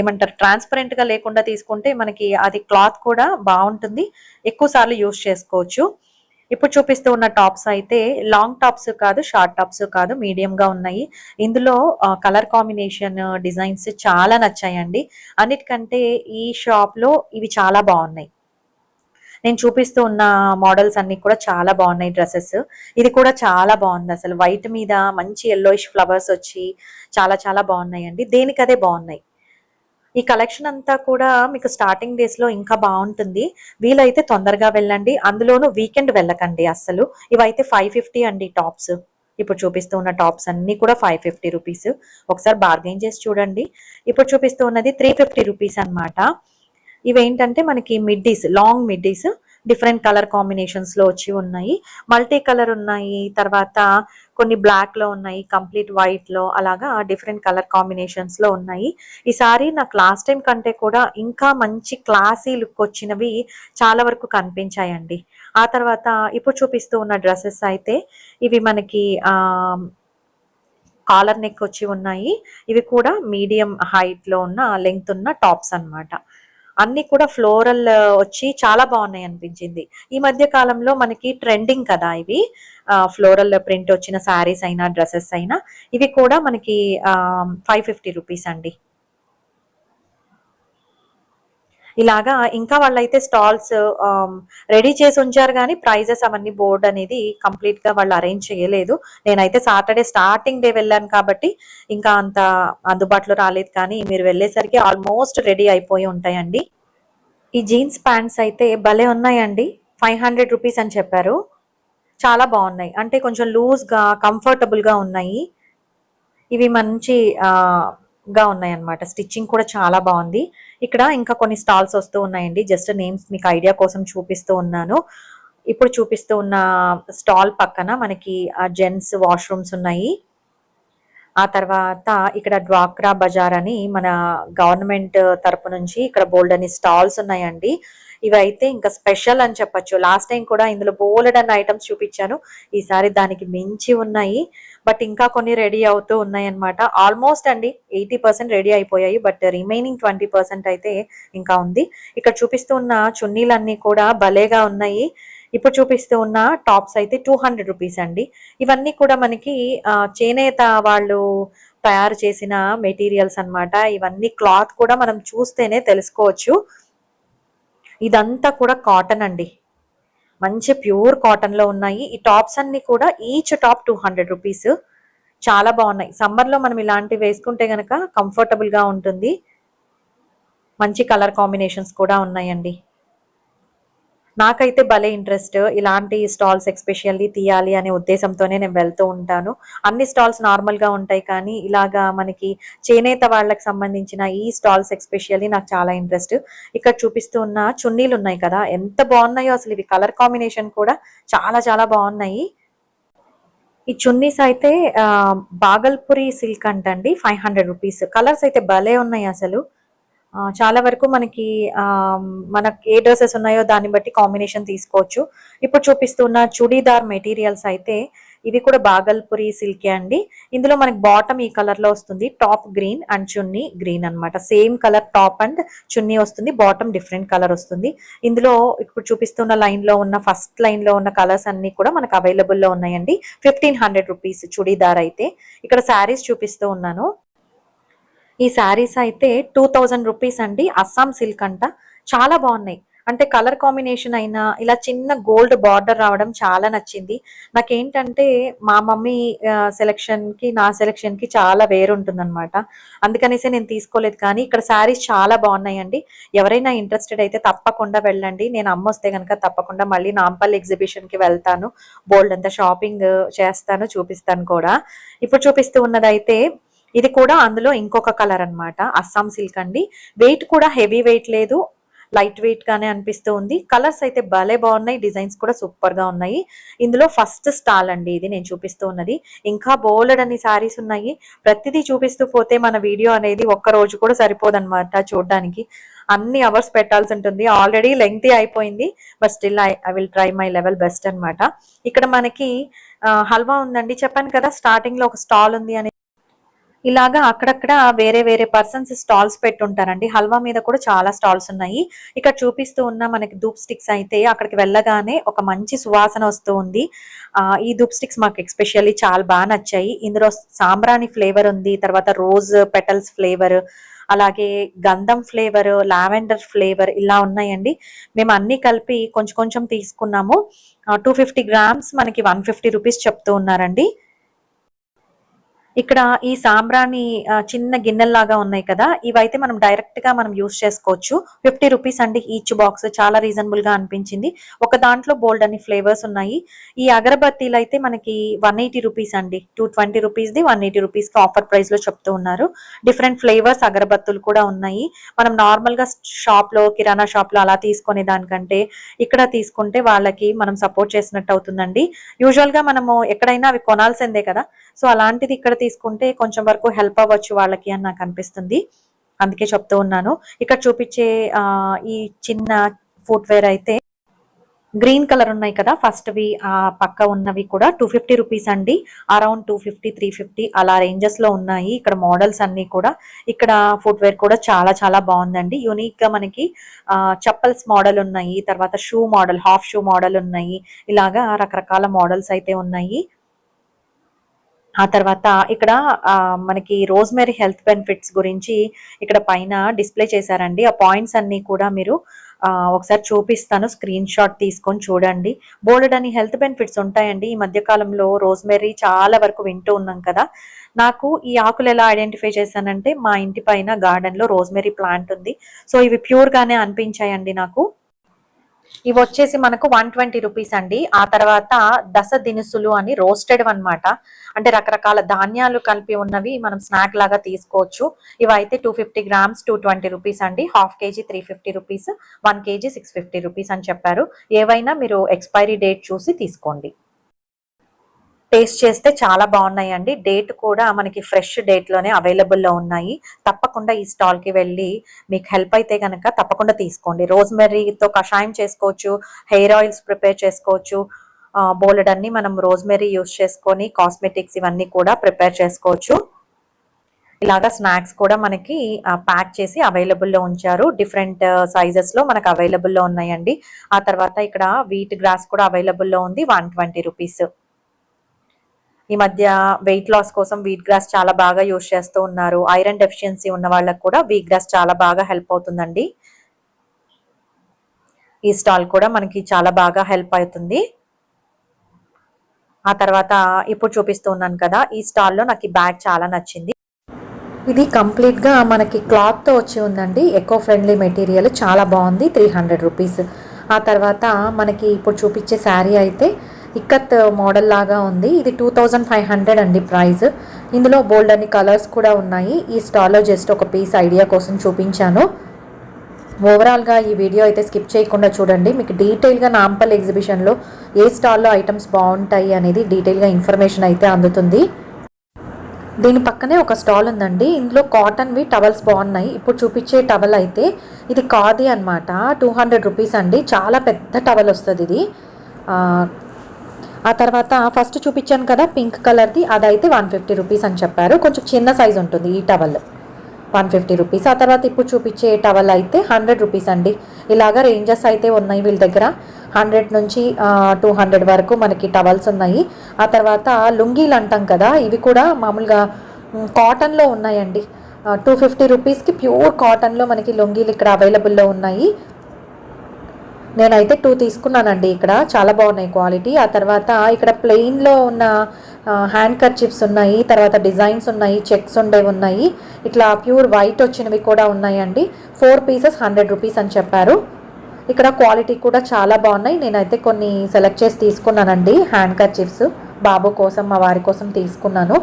ఏమంటారు, ట్రాన్స్పరెంట్ గా లేకుండా తీసుకుంటే మనకి అది క్లాత్ కూడా బాగుంటుంది, ఎక్కువ సార్లు యూజ్ చేసుకోవచ్చు. ఇప్పుడు చూపిస్తూ ఉన్న టాప్స్ అయితే లాంగ్ టాప్స్ కాదు, షార్ట్ టాప్స్ కాదు, మీడియం గా ఉన్నాయి. ఇందులో కలర్ కాంబినేషన్ డిజైన్స్ చాలా నచ్చాయండి. అన్నిటికంటే ఈ షాప్ లో ఇవి చాలా బాగున్నాయి. నేను చూపిస్తూ ఉన్న మోడల్స్ అన్ని కూడా చాలా బాగున్నాయి డ్రెస్సెస్. ఇది కూడా చాలా బాగుంది, అసలు వైట్ మీద మంచి ఎల్లోయిష్ ఫ్లవర్స్ వచ్చి చాలా చాలా బాగున్నాయండి. దేనికదే బాగున్నాయి. ఈ కలెక్షన్ అంతా కూడా మీకు స్టార్టింగ్ డేస్ లో ఇంకా బాగుంటుంది. వీలైతే తొందరగా వెళ్ళండి, అందులోనూ వీకెండ్ వెళ్ళకండి అస్సలు. ఇవైతే 550 అండి టాప్స్. ఇప్పుడు చూపిస్తూ ఉన్న టాప్స్ అన్ని కూడా 550 రూపీస్. ఒకసారి బార్గెన్ చేసి చూడండి. ఇప్పుడు చూపిస్తూ ఉన్నది 350 రూపీస్ అనమాట. ఇవేంటంటే మనకి middies, long middies, different colour combinations లో వచ్చి ఉన్నాయి. మల్టీ కలర్ ఉన్నాయి, తర్వాత కొన్ని బ్లాక్ లో ఉన్నాయి, కంప్లీట్ వైట్ లో, అలాగా డిఫరెంట్ కలర్ కాంబినేషన్స్ లో ఉన్నాయి. ఈసారి నాకు లాస్ట్ టైం కంటే కూడా ఇంకా మంచి క్లాసీ లుక్ వచ్చినవి చాలా వరకు కనిపించాయండి. ఆ తర్వాత ఇప్పుడు చూపిస్తూ ఉన్న డ్రెస్సెస్ అయితే ఇవి మనకి కాలర్ నెక్ వచ్చి ఉన్నాయి. ఇవి కూడా మీడియం హైట్ లో ఉన్న లెంగ్త్ ఉన్న టాప్స్ అన్నమాట. అన్ని కూడా ఫ్లోరల్ వచ్చి చాలా బాగున్నాయి అనిపించింది. ఈ మధ్య కాలంలో మనకి ట్రెండింగ్ కదా ఇవి, ఫ్లోరల్ ప్రింట్ వచ్చిన శారీస్ అయినా డ్రెస్సెస్ అయినా. ఇవి కూడా మనకి 550 రూపీస్ అండి. ఇలాగా ఇంకా వాళ్ళైతే స్టాల్స్ రెడీ చేసి ఉంచారు, కానీ ప్రైజెస్ అవన్నీ బోర్డ్ అనేది కంప్లీట్ గా వాళ్ళు అరేంజ్ చేయలేదు. నేనైతే సాటర్డే స్టార్టింగ్ డే వెళ్ళాను కాబట్టి ఇంకా అంత అందుబాటులో రాలేదు, కానీ మీరు వెళ్ళేసరికి ఆల్మోస్ట్ రెడీ అయిపోయి ఉంటాయండి. ఈ జీన్స్ ప్యాంట్స్ అయితే భలే ఉన్నాయండి. 500 రూపీస్ అని చెప్పారు. చాలా బాగున్నాయి, అంటే కొంచెం లూజ్ గా కంఫర్టబుల్ గా ఉన్నాయి. ఇవి మంచి గా ఉన్నాయి అన్నమాట. స్టిచ్చింగ్ కూడా చాలా బాగుంది. ఇక్కడ ఇంకా కొన్ని స్టాల్స్ వస్తూ ఉన్నాయండి, జస్ట్ నేమ్స్ మీకు ఐడియా కోసం చూపిస్తూ ఉన్నాను. ఇప్పుడు చూపిస్తూ ఉన్న స్టాల్ పక్కన మనకి జెంట్స్ వాష్రూమ్స్ ఉన్నాయి. ఆ తర్వాత ఇక్కడ డ్వాక్రా బజార్ అని మన గవర్నమెంట్ తరపు నుంచి ఇక్కడ బోల్డ్ అని స్టాల్స్ ఉన్నాయండి. ఇవైతే ఇంకా స్పెషల్ అని చెప్పొచ్చు. లాస్ట్ టైం కూడా ఇందులో బోలెడన్ని ఐటమ్స్ చూపించాను. ఈసారి దానికి మించి ఉన్నాయి. బట్ ఇంకా కొన్ని రెడీ అవుతూ ఉన్నాయన్నమాట. ఆల్మోస్ట్ అండి 80% రెడీ అయిపోయాయి. బట్ రిమైనింగ్ 20% అయితే ఇంకా ఉంది. ఇక్కడ చూపిస్తూ ఉన్న చున్నీలన్నీ కూడా భలేగా ఉన్నాయి. ఇప్పుడు చూపిస్తూ ఉన్న టాప్స్ అయితే 200 రూపీస్ అండి. ఇవన్నీ కూడా మనకి చేనేత వాళ్ళు తయారు చేసిన మెటీరియల్స్ అన్నమాట. ఇవన్నీ క్లాత్ కూడా మనం చూస్తేనే తెలుసుకోవచ్చు. ఇదంతా కూడా కాటన్ అండి. మంచి ప్యూర్ కాటన్ లో ఉన్నాయి. ఈ టాప్స్ అన్ని కూడా ఈచ్ టాప్ 200 రూపీస్. చాలా బాగున్నాయి. సమ్మర్ లో మనం ఇలాంటివి వేసుకుంటే గనక కంఫర్టబుల్ గా ఉంటుంది. మంచి కలర్ కాంబినేషన్స్ కూడా ఉన్నాయండి. నాకైతే భలే ఇంట్రెస్ట్ ఇలాంటి స్టాల్స్ ఎస్పెషల్లీ తీయాలి అనే ఉద్దేశంతోనే నేను వెళ్తూ ఉంటాను. అన్ని స్టాల్స్ నార్మల్ గా ఉంటాయి, కానీ ఇలాగా మనకి చేనేత వాళ్ళకి సంబంధించిన ఈ స్టాల్స్ ఎస్పెషల్లీ నాకు చాలా ఇంట్రెస్ట్. ఇక్కడ చూపిస్తూ ఉన్న చున్నీలు ఉన్నాయి కదా, ఎంత బాగున్నాయో అసలు. ఇవి కలర్ కాంబినేషన్ కూడా చాలా చాలా బాగున్నాయి. ఈ చున్నీస్ అయితే బాగల్పురి సిల్క్ అంటండి, 500 రూపీస్. కలర్స్ అయితే భలే ఉన్నాయి అసలు. చాలా వరకు మనకి మనకి ఏ డ్రెస్సెస్ ఉన్నాయో దాన్ని బట్టి కాంబినేషన్ తీసుకోవచ్చు. ఇప్పుడు చూపిస్తున్న చుడీదార్ మెటీరియల్స్ అయితే ఇవి కూడా బాగల్పురి సిల్కే అండి. ఇందులో మనకి బాటమ్ ఈ కలర్ లో వస్తుంది, top green and chunni green అన్నమాట. సేమ్ కలర్ టాప్ అండ్ చున్నీ వస్తుంది, బాటమ్ డిఫరెంట్ కలర్ వస్తుంది. ఇందులో ఇప్పుడు చూపిస్తున్న లైన్ లో ఉన్న ఫస్ట్ లైన్ లో ఉన్న కలర్స్ అన్ని కూడా మనకు అవైలబుల్ లో ఉన్నాయండి. 1500 రూపీస్ చుడీదార్ అయితే. ఇక్కడ శారీస్ చూపిస్తూ ఉన్నాను. ఈ శారీస్ అయితే 2000 రూపీస్ అండి. అస్సాం సిల్క్ అంట. చాలా బాగున్నాయి. అంటే కలర్ కాంబినేషన్ అయినా ఇలా చిన్న గోల్డ్ బార్డర్ రావడం చాలా నచ్చింది. నాకేంటంటే మా మమ్మీ సెలెక్షన్ కి నా సెలెక్షన్ కి చాలా వేరుంటుంది అనమాట. అందుకనేసి నేను తీసుకోలేదు, కానీ ఇక్కడ శారీస్ చాలా బాగున్నాయండి. ఎవరైనా ఇంట్రెస్టెడ్ అయితే తప్పకుండా వెళ్ళండి. నేను అమ్మ వస్తే కనుక తప్పకుండా మళ్ళీ నాంపల్లి ఎగ్జిబిషన్ కి వెళ్తాను. బోల్డ్ అంతా షాపింగ్ చేస్తాను, చూపిస్తాను కూడా. ఇప్పుడు చూపిస్తూ ఉన్నదైతే ఇది కూడా అందులో ఇంకొక కలర్ అన్నమాట. అస్సాం సిల్క్ అండి. వెయిట్ కూడా హెవీ వెయిట్ లేదు, లైట్ వెయిట్ గానే అనిపిస్తూ ఉంది. కలర్స్ అయితే భలే బాగున్నాయి, డిజైన్స్ కూడా సూపర్ గా ఉన్నాయి. ఇందులో ఫస్ట్ స్టాల్ అండి ఇది నేను చూపిస్తూ ఉన్నది. ఇంకా బోలెడ్ అన్ని సారీస్ ఉన్నాయి. ప్రతిదీ చూపిస్తూ పోతే మన వీడియో అనేది ఒక్క రోజు కూడా సరిపోదన్నమాట చూడడానికి. అన్ని అవర్స్ పెట్టాల్సి ఉంటుంది. ఆల్రెడీ లెంగ్తీ అయిపోయింది, but still I will try my level best అన్నమాట. ఇక్కడ మనకి హల్వా ఉందండి. చెప్పాను కదా స్టార్టింగ్ లో ఒక స్టాల్ ఉంది అని. ఇలాగా అక్కడక్కడ వేరే వేరే పర్సన్స్ స్టాల్స్ పెట్టుంటారండి. హల్వా మీద కూడా చాలా స్టాల్స్ ఉన్నాయి. ఇక్కడ చూపిస్తూ ఉన్న మనకి ధూప్ స్టిక్స్ అయితే అక్కడికి వెళ్ళగానే ఒక మంచి సువాసన వస్తూ ఉంది. ఈ ధూప్ స్టిక్స్ మాకు ఎస్పెషల్లీ చాలా బాగా నచ్చాయి. ఇందులో సాంబ్రాణి ఫ్లేవర్ ఉంది, తర్వాత రోజ్ పెటల్స్ ఫ్లేవర్, అలాగే గంధం ఫ్లేవర్, లావెండర్ ఫ్లేవర్ ఇలా ఉన్నాయండి. మేము అన్ని కలిపి కొంచెం కొంచెం తీసుకున్నాము. 250 గ్రామ్స్ మనకి 150 రూపీస్ చెప్తూ ఉన్నారండి. ఇక్కడ ఈ సాంబ్రాణి చిన్న గిన్నెల్లాగా ఉన్నాయి కదా, ఇవైతే మనం డైరెక్ట్ గా మనం యూస్ చేసుకోవచ్చు. 50 రూపీస్ అండి ఈచ్ బాక్స్. చాలా రీజనబుల్ గా అనిపించింది. ఒక దాంట్లో బోల్డ్ అన్ని ఫ్లేవర్స్ ఉన్నాయి. ఈ అగరబత్తీలు అయితే మనకి 180 రూపీస్ అండి. 220 రూపీస్ ది 180 రూపీస్ కి ఆఫర్ ప్రైస్ లో చెప్తూ ఉన్నారు. డిఫరెంట్ ఫ్లేవర్స్ అగరబత్తులు కూడా ఉన్నాయి. మనం నార్మల్ గా షాప్ లో కిరాణా షాప్ లో అలా తీసుకునే దానికంటే ఇక్కడ తీసుకుంటే వాళ్ళకి మనం సపోర్ట్ చేసినట్టు అవుతుందండి. యూజువల్ గా మనము ఎక్కడైనా అవి కొనాల్సిందే కదా, సో అలాంటిది ఇక్కడ తీసుకుంటే కొంచెం వరకు హెల్ప్ అవ్వచ్చు వాళ్ళకి అని నాకు అనిపిస్తుంది. అందుకే చెప్తూ ఉన్నాను. ఇక్కడ చూపించే ఈ చిన్న ఫుట్వేర్ అయితే గ్రీన్ కలర్ ఉన్నాయి కదా, ఫస్ట్ వి పక్క ఉన్నవి కూడా 250 రూపీస్ అండి. అరౌండ్ 250 350 అలా రేంజెస్ లో ఉన్నాయి ఇక్కడ మోడల్స్ అన్ని కూడా. ఇక్కడ ఫుట్వేర్ కూడా చాలా చాలా బాగుందండి. యూనిక్ గా మనకి చప్పల్స్ మోడల్ ఉన్నాయి, తర్వాత shoe model, half shoe model ఉన్నాయి. ఇలాగా రకరకాల మోడల్స్ అయితే ఉన్నాయి. ఆ తర్వాత ఇక్కడ మనకి రోజ్మెరీ హెల్త్ బెనిఫిట్స్ గురించి ఇక్కడ పైన డిస్ప్లే చేశారండి. ఆ పాయింట్స్ అన్ని కూడా మీరు ఒకసారి చూపిస్తాను, స్క్రీన్ షాట్ తీసుకొని చూడండి. బోల్డ్ అని హెల్త్ బెనిఫిట్స్ ఉంటాయండి. ఈ మధ్య కాలంలో రోజ్మెరీ చాలా వరకు వింటూ ఉన్నాం కదా. నాకు ఈ ఆకులు ఎలా ఐడెంటిఫై చేశానంటే, మా ఇంటి పైన గార్డెన్ లో రోజ్మెరీ ప్లాంట్ ఉంది. సో ఇవి ప్యూర్ గానే అనిపించాయండి నాకు. ఇవి వచ్చేసి మనకు 120 రూపీస్ అండి. ఆ తర్వాత దశ దినుసులు అని రోస్టెడ్ అన్నమాట. అంటే రకరకాల ధాన్యాలు కలిపి ఉన్నవి మనం స్నాక్ లాగా తీసుకోవచ్చు. ఇవైతే 250 గ్రామ్స్ 220 రూపీస్ అండి. Half KG 350 rupees, 1 KG 650 rupees అని చెప్పారు. ఏవైనా మీరు ఎక్స్పైరీ డేట్ చూసి తీసుకోండి. టేస్ట్ చేస్తే చాలా బాగున్నాయండి. డేట్ కూడా మనకి ఫ్రెష్ డేట్లోనే అవైలబుల్లో ఉన్నాయి. తప్పకుండా ఈ స్టాల్కి వెళ్ళి మీకు హెల్ప్ అయితే కనుక తప్పకుండా తీసుకోండి. రోజ్మెరీతో కషాయం చేసుకోవచ్చు, హెయిర్ ఆయిల్స్ ప్రిపేర్ చేసుకోవచ్చు. బోలెడన్ని మనం రోజ్మెరీ యూస్ చేసుకొని కాస్మెటిక్స్ ఇవన్నీ కూడా ప్రిపేర్ చేసుకోవచ్చు. ఇలాగా స్నాక్స్ కూడా మనకి ప్యాక్ చేసి అవైలబుల్లో ఉంచారు. డిఫరెంట్ సైజెస్లో మనకు అవైలబుల్లో ఉన్నాయండి. ఆ తర్వాత ఇక్కడ వీట్ గ్రాస్ కూడా అవైలబుల్లో ఉంది, 120 రూపీస్. ఈ మధ్య వెయిట్ లాస్ కోసం వీట్ గ్రాస్ చాలా బాగా యూజ్ చేస్తూ ఉన్నారు. ఐరన్ డెఫిషియన్సీ ఉన్న వాళ్ళకు కూడా వీట్ గ్రాస్ చాలా బాగా హెల్ప్ అవుతుందండి. ఈ స్టాల్ కూడా మనకి చాలా బాగా హెల్ప్ అవుతుంది. ఆ తర్వాత ఇప్పుడు చూపిస్తూ ఉన్నాను కదా, ఈ స్టాల్లో నాకు ఈ బ్యాగ్ చాలా నచ్చింది. ఇది కంప్లీట్గా మనకి క్లాత్తో వచ్చి ఉందండి. ఎకో ఫ్రెండ్లీ మెటీరియల్, చాలా బాగుంది. 300 రూపీస్. ఆ తర్వాత మనకి ఇప్పుడు చూపించే శారీ అయితే ఇక్కత్ మోడల్ లాగా ఉంది. ఇది 2500 అండి ప్రైస్. ఇందులో బోల్డ్ అన్ని కలర్స్ కూడా ఉన్నాయి. ఈ స్టాల్లో జస్ట్ ఒక పీస్ ఐడియా కోసం చూపించాను. ఓవరాల్గా ఈ వీడియో అయితే స్కిప్ చేయకుండా చూడండి. మీకు డీటెయిల్గా నాంపల్లి ఎగ్జిబిషన్లో ఏ స్టాల్లో ఐటమ్స్ బాగుంటాయి అనేది డీటెయిల్గా ఇన్ఫర్మేషన్ అయితే అందుతుంది. దీని పక్కనే ఒక స్టాల్ ఉందండి. ఇందులో కాటన్వి టవల్స్ బాగున్నాయి. ఇప్పుడు చూపించే టవల్ అయితే ఇది ఖాదీ అనమాట. 200 రూపీస్ అండి. చాలా పెద్ద టవల్ వస్తుంది ఇది. ఆ తర్వాత ఫస్ట్ చూపించాను కదా పింక్ కలర్ది, అదైతే 150 రూపీస్ అని చెప్పారు. కొంచెం చిన్న సైజ్ ఉంటుంది ఈ టవల్, 150 రూపీస్. ఆ తర్వాత ఇప్పుడు చూపించే టవల్ అయితే 100 రూపీస్ అండి. ఇలాగా రేంజెస్ అయితే ఉన్నాయి వీళ్ళ దగ్గర. 100 నుంచి 200 వరకు మనకి టవల్స్ ఉన్నాయి. ఆ తర్వాత లుంగీలు అంటాం కదా, ఇవి కూడా మామూలుగా కాటన్లో ఉన్నాయండి. 250 రూపీస్కి ప్యూర్ కాటన్లో మనకి లుంగీలు ఇక్కడ అవైలబుల్లో ఉన్నాయి. నేనైతే 2 తీసుకున్నానండి. ఇక్కడ చాలా బాగున్నాయి క్వాలిటీ. ఆ తర్వాత ఇక్కడ ప్లెయిన్లో ఉన్న హ్యాండ్ కర్చీఫ్స్ ఉన్నాయి. తర్వాత డిజైన్స్ ఉన్నాయి, చెక్స్ ఉండేవి ఉన్నాయి. ఇట్లా ప్యూర్ వైట్ వచ్చినవి కూడా ఉన్నాయండి. 4 పీసెస్ 100 రూపీస్ అని చెప్పారు. ఇక్కడ క్వాలిటీ కూడా చాలా బాగున్నాయి. నేనైతే కొన్ని సెలెక్ట్ చేసి తీసుకున్నానండి. హ్యాండ్ కర్చీఫ్స్ బాబు కోసం, మా వారి కోసం తీసుకున్నాను.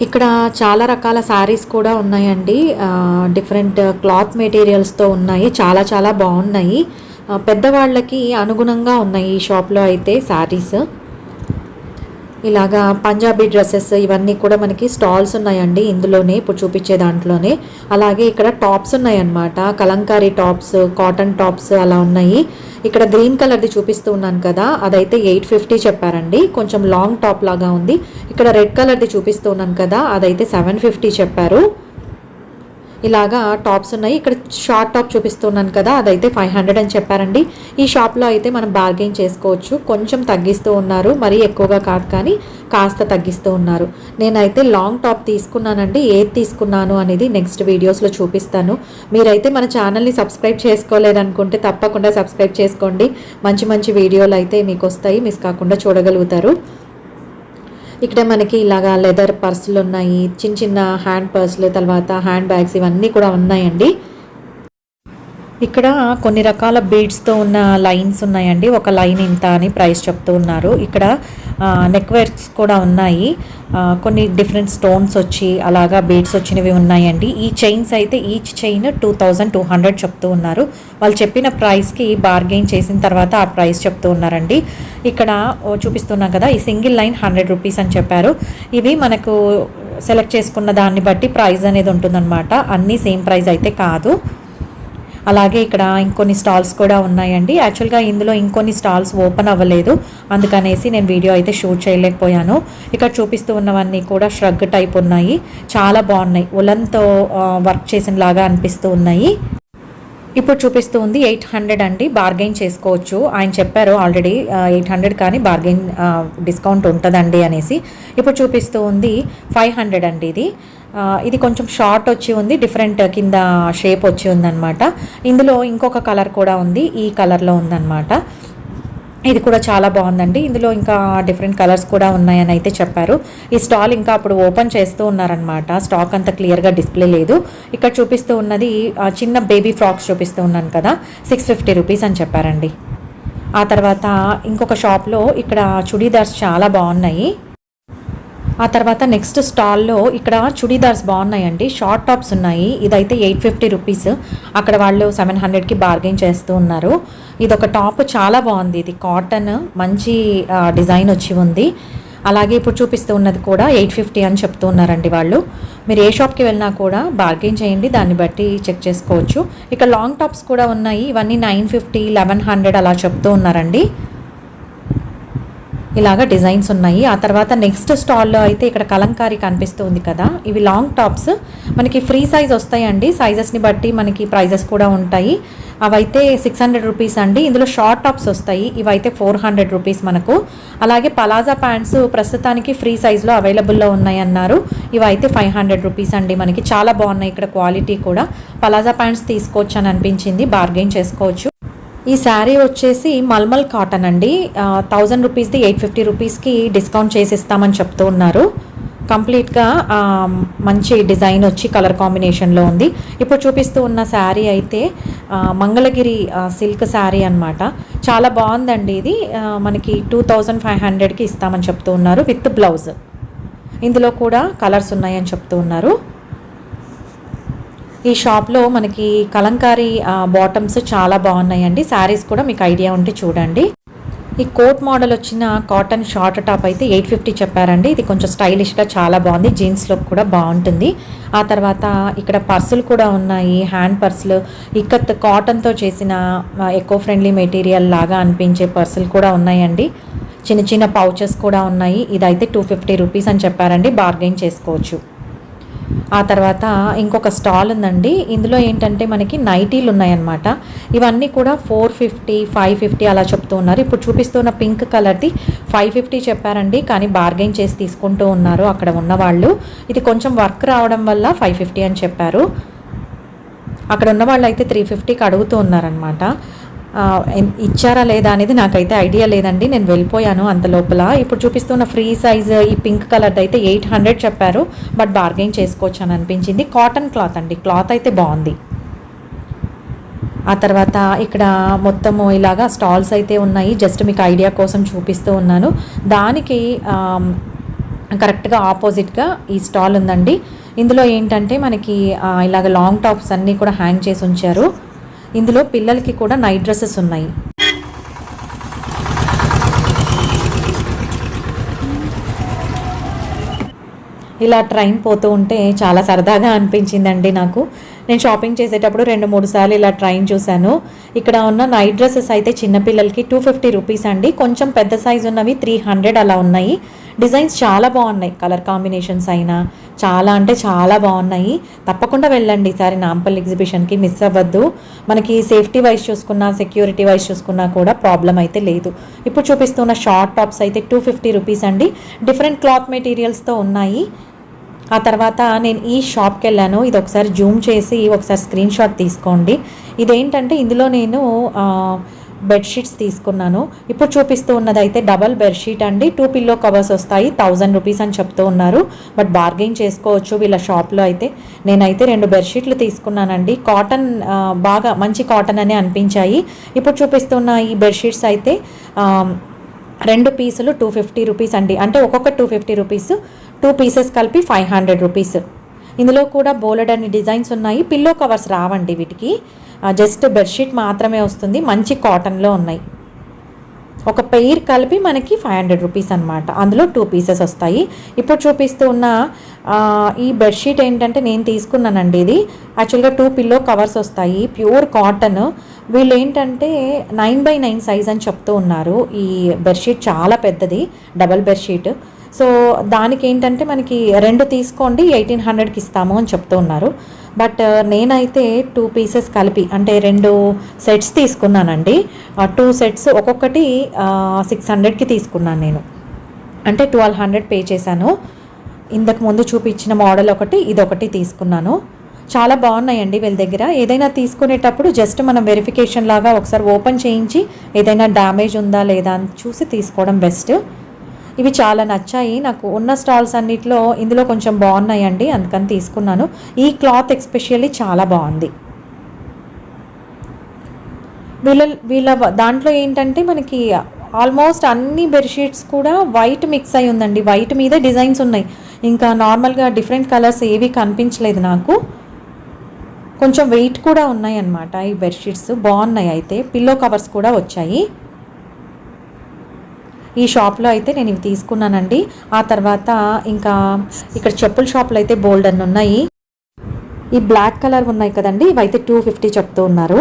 ఇక్కడ చాలా రకాల శారీస్ కూడా ఉన్నాయండి. డిఫరెంట్ క్లాత్ మెటీరియల్స్తో ఉన్నాయి. చాలా చాలా బాగున్నాయి. పెద్దవాళ్ళకి అనుగుణంగా ఉన్నాయి ఈ షాప్లో అయితే శారీస్. ఇలాగా పంజాబీ డ్రెస్సెస్ ఇవన్నీ కూడా మనకి స్టాల్స్ ఉన్నాయండి ఇందులోనే, ఇప్పుడు చూపించే దాంట్లోనే. అలాగే ఇక్కడ టాప్స్ ఉన్నాయన్నమాట. కలంకారీ టాప్స్, కాటన్ టాప్స్ అలా ఉన్నాయి. ఇక్కడ గ్రీన్ కలర్ది చూపిస్తూ ఉన్నాను కదా, అదైతే 850 చెప్పారండి. కొంచెం లాంగ్ టాప్ లాగా ఉంది. ఇక్కడ రెడ్ కలర్ది చూపిస్తూ ఉన్నాను కదా, అదైతే 750 చెప్పారు. ఇలాగా టాప్స్ ఉన్నాయి. ఇక్కడ షార్ట్ టాప్ చూపిస్తున్నాను కదా, అదైతే 500 అని చెప్పారండి. ఈ షాప్లో అయితే మనం బార్గెయిన్ చేసుకోవచ్చు. కొంచెం తగ్గిస్తూ ఉన్నారు, మరీ ఎక్కువగా కాదు కానీ కాస్త తగ్గిస్తూ ఉన్నారు. నేనైతే లాంగ్ టాప్ తీసుకున్నానండి. ఏది తీసుకున్నాను అనేది నెక్స్ట్ వీడియోస్లో చూపిస్తాను. మీరైతే మన ఛానల్ని సబ్స్క్రైబ్ చేసుకోలేదనుకుంటే తప్పకుండా సబ్స్క్రైబ్ చేసుకోండి. మంచి మంచి వీడియోలు అయితే మీకు వస్తాయి, మిస్ కాకుండా చూడగలుగుతారు. ఇక్కడ మనకి ఇలాగా లెదర్ పర్సులు ఉన్నాయి, చిన్న చిన్న హ్యాండ్ పర్సులు, తర్వాత హ్యాండ్ బ్యాగ్స్ ఇవన్నీ కూడా ఉన్నాయండి. ఇక్కడ కొన్ని రకాల బీడ్స్తో ఉన్న లైన్స్ ఉన్నాయండి. ఒక లైన్ ఇంత అని ప్రైస్ చెప్తూ ఉన్నారు. ఇక్కడ నెక్ వర్క్స్ కూడా ఉన్నాయి. కొన్ని డిఫరెంట్ స్టోన్స్ వచ్చి అలాగా బీడ్స్ వచ్చినవి ఉన్నాయండి. ఈ చైన్స్ అయితే ఈచ్ చైన్ 2200 చెప్తూ ఉన్నారు. వాళ్ళు చెప్పిన ప్రైస్కి బార్గెయిన్ చేసిన తర్వాత ఆ ప్రైస్ చెప్తూ ఉన్నారండి. ఇక్కడ చూపిస్తున్నాం కదా, ఈ సింగిల్ లైన్ 100 రూపీస్ అని చెప్పారు. ఇవి మనకు సెలెక్ట్ చేసుకున్న దాన్ని బట్టి ప్రైస్ అనేది ఉంటుందన్నమాట. అన్నీ సేమ్ ప్రైస్ అయితే కాదు. అలాగే ఇక్కడ ఇంకొన్ని స్టాల్స్ కూడా ఉన్నాయండి. యాక్చువల్గా ఇందులో ఇంకొన్ని స్టాల్స్ ఓపెన్ అవ్వలేదు, అందుకనేసి నేను వీడియో అయితే షూట్ చేయలేకపోయాను. ఇక్కడ చూపిస్తూ ఉన్నవన్నీ కూడా ష్రగ్ టైప్ ఉన్నాయి. చాలా బాగున్నాయి. ఉలన్తో వర్క్ చేసిన లాగా అనిపిస్తూ ఉన్నాయి. ఇప్పుడు చూపిస్తూ ఉంది 800 అండి. బార్గెయిన్ చేసుకోవచ్చు. ఆయన చెప్పారు ఆల్రెడీ 800 కానీ బార్గెయిన్ డిస్కౌంట్ ఉంటుందండి అనేసి. ఇప్పుడు చూపిస్తూ ఉంది 500 అండి. ఇది కొంచెం షార్ట్ వచ్చి ఉంది, డిఫరెంట్ కింద షేప్ వచ్చి ఉందన్నమాట. ఇందులో ఇంకొక కలర్ కూడా ఉంది, ఈ కలర్లో ఉందన్నమాట. ఇది కూడా చాలా బాగుందండి. ఇందులో ఇంకా డిఫరెంట్ కలర్స్ కూడా ఉన్నాయని అయితే చెప్పారు. ఈ స్టాల్ ఇంకా అప్పుడు ఓపెన్ చేస్తూ ఉన్నారనమాట. స్టాక్ అంత క్లియర్గా డిస్ప్లే లేదు. ఇక్కడ చూపిస్తూ ఉన్నది చిన్న బేబీ ఫ్రాక్స్ చూపిస్తూ ఉన్నాను కదా, 650 రూపీస్ అని చెప్పారండి. ఆ తర్వాత ఇంకొక షాప్లో ఇక్కడ చుడీదార్స్ చాలా బాగున్నాయి. ఆ తర్వాత నెక్స్ట్ స్టాల్లో ఇక్కడ చుడీదార్స్ బాగున్నాయండి, షార్ట్ టాప్స్ ఉన్నాయి. ఇదైతే 850 రూపీస్, అక్కడ వాళ్ళు 700కి బార్గెన్ చేస్తూ ఉన్నారు. ఇది ఒక టాప్ చాలా బాగుంది, ఇది కాటన్ మంచి డిజైన్ వచ్చి ఉంది. అలాగే ఇప్పుడు చూపిస్తూ ఉన్నది కూడా 850 అని చెప్తూ ఉన్నారండి వాళ్ళు. మీరు ఏ షాప్కి వెళ్ళినా కూడా బార్గెన్ చేయండి, దాన్ని బట్టి చెక్ చేసుకోవచ్చు. ఇక్కడ లాంగ్ టాప్స్ కూడా ఉన్నాయి, ఇవన్నీ 950 1100 అలా చెప్తూ ఉన్నారండి. ఇలాగా డిజైన్స్ ఉన్నాయి. ఆ తర్వాత నెక్స్ట్ స్టాల్లో అయితే ఇక్కడ కలంకారీ కనిపిస్తుంది కదా, ఇవి లాంగ్ టాప్స్ మనకి ఫ్రీ సైజ్ వస్తాయండి. సైజెస్ని బట్టి మనకి ప్రైజెస్ కూడా ఉంటాయి. అవైతే 600 రూపీస్ అండి. ఇందులో షార్ట్ టాప్స్ వస్తాయి, ఇవైతే 400 రూపీస్ మనకు. అలాగే పలాజా ప్యాంట్స్ ప్రస్తుతానికి ఫ్రీ సైజ్లో అవైలబుల్లో ఉన్నాయి అన్నారు, ఇవైతే 500 రూపీస్ అండి. మనకి చాలా బాగున్నాయి ఇక్కడ, క్వాలిటీ కూడా. పలాజా ప్యాంట్స్ తీసుకోవచ్చు అని అనిపించింది, బార్గెన్ చేసుకోవచ్చు. ఈ శారీ వచ్చేసి మల్మల్ కాటన్ అండి, 1000 రూపీస్ది 850 రూపీస్కి డిస్కౌంట్ చేసి ఇస్తామని చెప్తూ ఉన్నారు. కంప్లీట్గా మంచి డిజైన్ వచ్చి కలర్ కాంబినేషన్లో ఉంది. ఇప్పుడు చూపిస్తూ ఉన్న శారీ అయితే మంగళగిరి సిల్క్ శారీ అనమాట. చాలా బాగుందండి ఇది. మనకి 2500కి ఇస్తామని చెప్తూ ఉన్నారు విత్ బ్లౌజ్. ఇందులో కూడా కలర్స్ ఉన్నాయని చెప్తూ ఉన్నారు. ఈ షాప్లో మనకి కలంకారీ బాటమ్స్ చాలా బాగున్నాయండి. శారీస్ కూడా మీకు ఐడియా ఉంటే చూడండి. ఈ కోట్ మోడల్ వచ్చిన కాటన్ షార్ట్ టాప్ అయితే 850 చెప్పారండి. ఇది కొంచెం స్టైలిష్గా చాలా బాగుంది, జీన్స్లో కూడా బాగుంటుంది. ఆ తర్వాత ఇక్కడ పర్సులు కూడా ఉన్నాయి, హ్యాండ్ పర్సులు. ఇక్కత్ కాటన్తో చేసిన ఎకో ఫ్రెండ్లీ మెటీరియల్ లాగా అనిపించే పర్సులు కూడా ఉన్నాయండి. చిన్న చిన్న పౌచెస్ కూడా ఉన్నాయి. ఇదైతే 250 రూపీస్ అని చెప్పారండి, బార్గెన్ చేసుకోవచ్చు. ఆ తర్వాత ఇంకొక స్టాల్ ఉందండి, ఇందులో ఏంటంటే మనకి నైటీలు ఉన్నాయన్నమాట. ఇవన్నీ కూడా 450 550 అలా చెప్తూ ఉన్నారు. ఇప్పుడు చూపిస్తున్న పింక్ కలర్ది 550 చెప్పారండి, కానీ బార్గెన్ చేసి తీసుకుంటూ ఉన్నారు అక్కడ ఉన్నవాళ్ళు. ఇది కొంచెం వర్క్ రావడం వల్ల 550 అని చెప్పారు. అక్కడ ఉన్న వాళ్ళు అయితే 350కి అడుగుతూ ఉన్నారనమాట. ఇచ్చారా లేదా అనేది నాకైతే ఐడియా లేదండి, నేను వెళ్ళిపోయాను అంత లోపల. ఇప్పుడు చూపిస్తున్న ఫ్రీ సైజ్ ఈ పింక్ కలర్ అయితే 800 చెప్పారు, బట్ బార్గెన్ చేసుకోవచ్చు అని అనిపించింది. కాటన్ క్లాత్ అండి, క్లాత్ అయితే బాగుంది. ఆ తర్వాత ఇక్కడ మొత్తము ఇలాగా స్టాల్స్ అయితే ఉన్నాయి, జస్ట్ మీకు ఐడియా కోసం చూపిస్తూ ఉన్నాను. దానికి కరెక్ట్గా ఆపోజిట్గా ఈ స్టాల్ ఉందండి. ఇందులో ఏంటంటే మనకి ఇలాగ లాంగ్ టాప్స్ అన్నీ కూడా హ్యాంగ్ చేసి ఉంచారు. ఇందులో పిల్లలకి కూడా నైట్ డ్రెస్సెస్ ఉన్నాయి. ఇలా ట్రైన్ పోతూ ఉంటే చాలా సరదాగా అనిపించిందండి నాకు. నేను షాపింగ్ చేసేటప్పుడు 2-3 సార్లు ఇలా ట్రైన్ చూశాను. ఇక్కడ ఉన్న నైట్ డ్రెస్సెస్ అయితే చిన్నపిల్లలకి 250 రూపీస్ అండి. కొంచెం పెద్ద సైజు ఉన్నవి 300 అలా ఉన్నాయి. డిజైన్స్ చాలా బాగున్నాయి, కలర్ కాంబినేషన్స్ అయినా చాలా అంటే చాలా బాగున్నాయి. తప్పకుండా వెళ్ళండి ఈసారి నాంపల్లి ఎగ్జిబిషన్కి, మిస్ అవ్వద్దు. మనకి సేఫ్టీ వైజ్ చూసుకున్నా, సెక్యూరిటీ వైజ్ చూసుకున్నా కూడా ప్రాబ్లం అయితే లేదు. ఇప్పుడు చూపిస్తున్న షార్ట్ టాప్స్ అయితే 250 రూపీస్ అండి. డిఫరెంట్ క్లాత్ మెటీరియల్స్తో ఉన్నాయి. ఆ తర్వాత నేను ఈ షాప్కి వెళ్ళాను, ఇది ఒకసారి జూమ్ చేసి ఒకసారి స్క్రీన్ షాట్ తీసుకోండి. ఇదేంటంటే ఇందులో నేను బెడ్షీట్స్ తీసుకున్నాను. ఇప్పుడు చూపిస్తూ ఉన్నదైతే డబల్ బెడ్షీట్ అండి, 2 పిల్లో కవర్స్ వస్తాయి, 1000 రూపీస్ అని చెప్తూ ఉన్నారు. బట్ బార్గెన్ చేసుకోవచ్చు వీళ్ళ షాప్లో అయితే. నేనైతే 2 బెడ్షీట్లు తీసుకున్నానండి, కాటన్ బాగా మంచి కాటన్ అనే అనిపించాయి. ఇప్పుడు చూపిస్తున్న ఈ బెడ్షీట్స్ అయితే 2 పీసులు 250 రూపీస్ అండి, అంటే ఒక్కొక్క 250 రూపీస్, 2 పీసెస్ కలిపి 500 రూపీస్. ఇందులో కూడా బోలెడ్ అన్ని డిజైన్స్ ఉన్నాయి. పిల్లో కవర్స్ రావండి వీటికి, జస్ట్ బెడ్షీట్ మాత్రమే వస్తుంది, మంచి కాటన్లో ఉన్నాయి. ఒక పెయిర్ కలిపి మనకి 500 రూపీస్ అనమాట, అందులో 2 పీసెస్ వస్తాయి. ఇప్పుడు చూపిస్తూ ఉన్న ఈ బెడ్షీట్ ఏంటంటే నేను తీసుకున్నానండి. ఇది యాక్చువల్గా 2 పిల్లో కవర్స్ వస్తాయి, ప్యూర్ కాటన్. వీళ్ళు ఏంటంటే 9x9 సైజ్ అని చెప్తూ ఉన్నారు. ఈ బెడ్షీట్ చాలా పెద్దది, డబల్ బెడ్షీట్. సో దానికి ఏంటంటే మనకి 2 తీసుకోండి 1800కి ఇస్తాము అని చెప్తూ ఉన్నారు. బట్ నేనైతే 2 పీసెస్ కలిపి అంటే 2 సెట్స్ తీసుకున్నానండి. 2 సెట్స్ ఒక్కొక్కటి 600కి తీసుకున్నాను నేను, అంటే 1200 పే చేశాను. ఇంతకు ముందు చూపించిన మోడల్ ఒకటి, ఇదొకటి తీసుకున్నాను. చాలా బాగున్నాయండి వీళ్ళ దగ్గర. ఏదైనా తీసుకునేటప్పుడు జస్ట్ మనం వెరిఫికేషన్ లాగా ఒకసారి ఓపెన్ చేయించి ఏదైనా డ్యామేజ్ ఉందా లేదా అని చూసి తీసుకోవడం బెస్ట్. ఇవి చాలా నచ్చాయి నాకు. ఉన్న స్టాల్స్ అన్నిట్లో ఇందులో కొంచెం బాగున్నాయండి, అందుకని తీసుకున్నాను. ఈ క్లాత్ ఎస్పెషల్లీ చాలా బాగుంది. వీళ్ళ దాంట్లో ఏంటంటే మనకి ఆల్మోస్ట్ అన్ని బెడ్షీట్స్ కూడా వైట్ మిక్స్ అయి ఉందండి. వైట్ మీద డిజైన్స్ ఉన్నాయి, ఇంకా నార్మల్గా డిఫరెంట్ కలర్స్ ఏవి కనిపించలేదు నాకు. కొంచెం వెయిట్ కూడా ఉన్నాయి అన్నమాట ఈ బెడ్షీట్స్, బాగున్నాయి. అయితే పిల్లో కవర్స్ కూడా వచ్చాయి. ఈ షాప్లో అయితే నేను ఇవి తీసుకున్నానండి. ఆ తర్వాత ఇంకా ఇక్కడ చెప్పుల షాపులు అయితే బోల్డ్ అన్ని ఉన్నాయి. ఈ బ్లాక్ కలర్ ఉన్నాయి కదండి, ఇవైతే 250 చెప్తూ ఉన్నారు.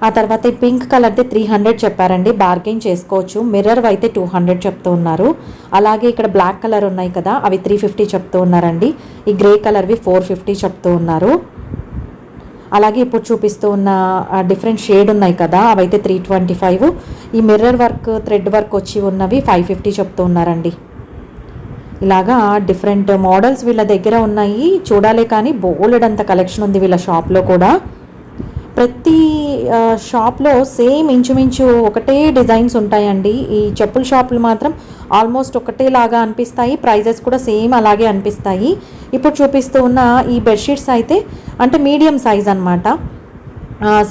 ఆ తర్వాత ఈ పింక్ కలర్ది 300 చెప్పారండి, బార్గెయిన్ చేసుకోవచ్చు. మిర్రర్ అయితే 200 చెప్తూ ఉన్నారు. అలాగే ఇక్కడ బ్లాక్ కలర్ ఉన్నాయి కదా, అవి 350 చెప్తూ ఉన్నారండి. ఈ గ్రే కలర్వి 450 చెప్తూ ఉన్నారు. అలాగే ఇప్పుడు చూపిస్తూ ఉన్న డిఫరెంట్ షేడ్ ఉన్నాయి కదా, అవైతే 325. ఈ మిర్రర్ వర్క్ థ్రెడ్ వర్క్ వచ్చి ఉన్నవి 550 చెప్తూ ఉన్నారండి. ఇలాగా డిఫరెంట్ మోడల్స్ వీళ్ళ దగ్గర ఉన్నాయి, చూడాలి. కానీ బోలెడంత కలెక్షన్ ఉంది వీళ్ళ షాప్లో కూడా. ప్రతి షాప్లో సేమ్ ఇంచుమించు ఒకటే డిజైన్స్ ఉంటాయండి. ఈ చెప్పుల షాపులు మాత్రం ఆల్మోస్ట్ ఒకటేలాగా అనిపిస్తాయి, ప్రైజెస్ కూడా సేమ్ అలాగే అనిపిస్తాయి. ఇప్పుడు చూపిస్తూ ఉన్న ఈ బెడ్షీట్స్ అయితే అంటే మీడియం సైజ్ అనమాట,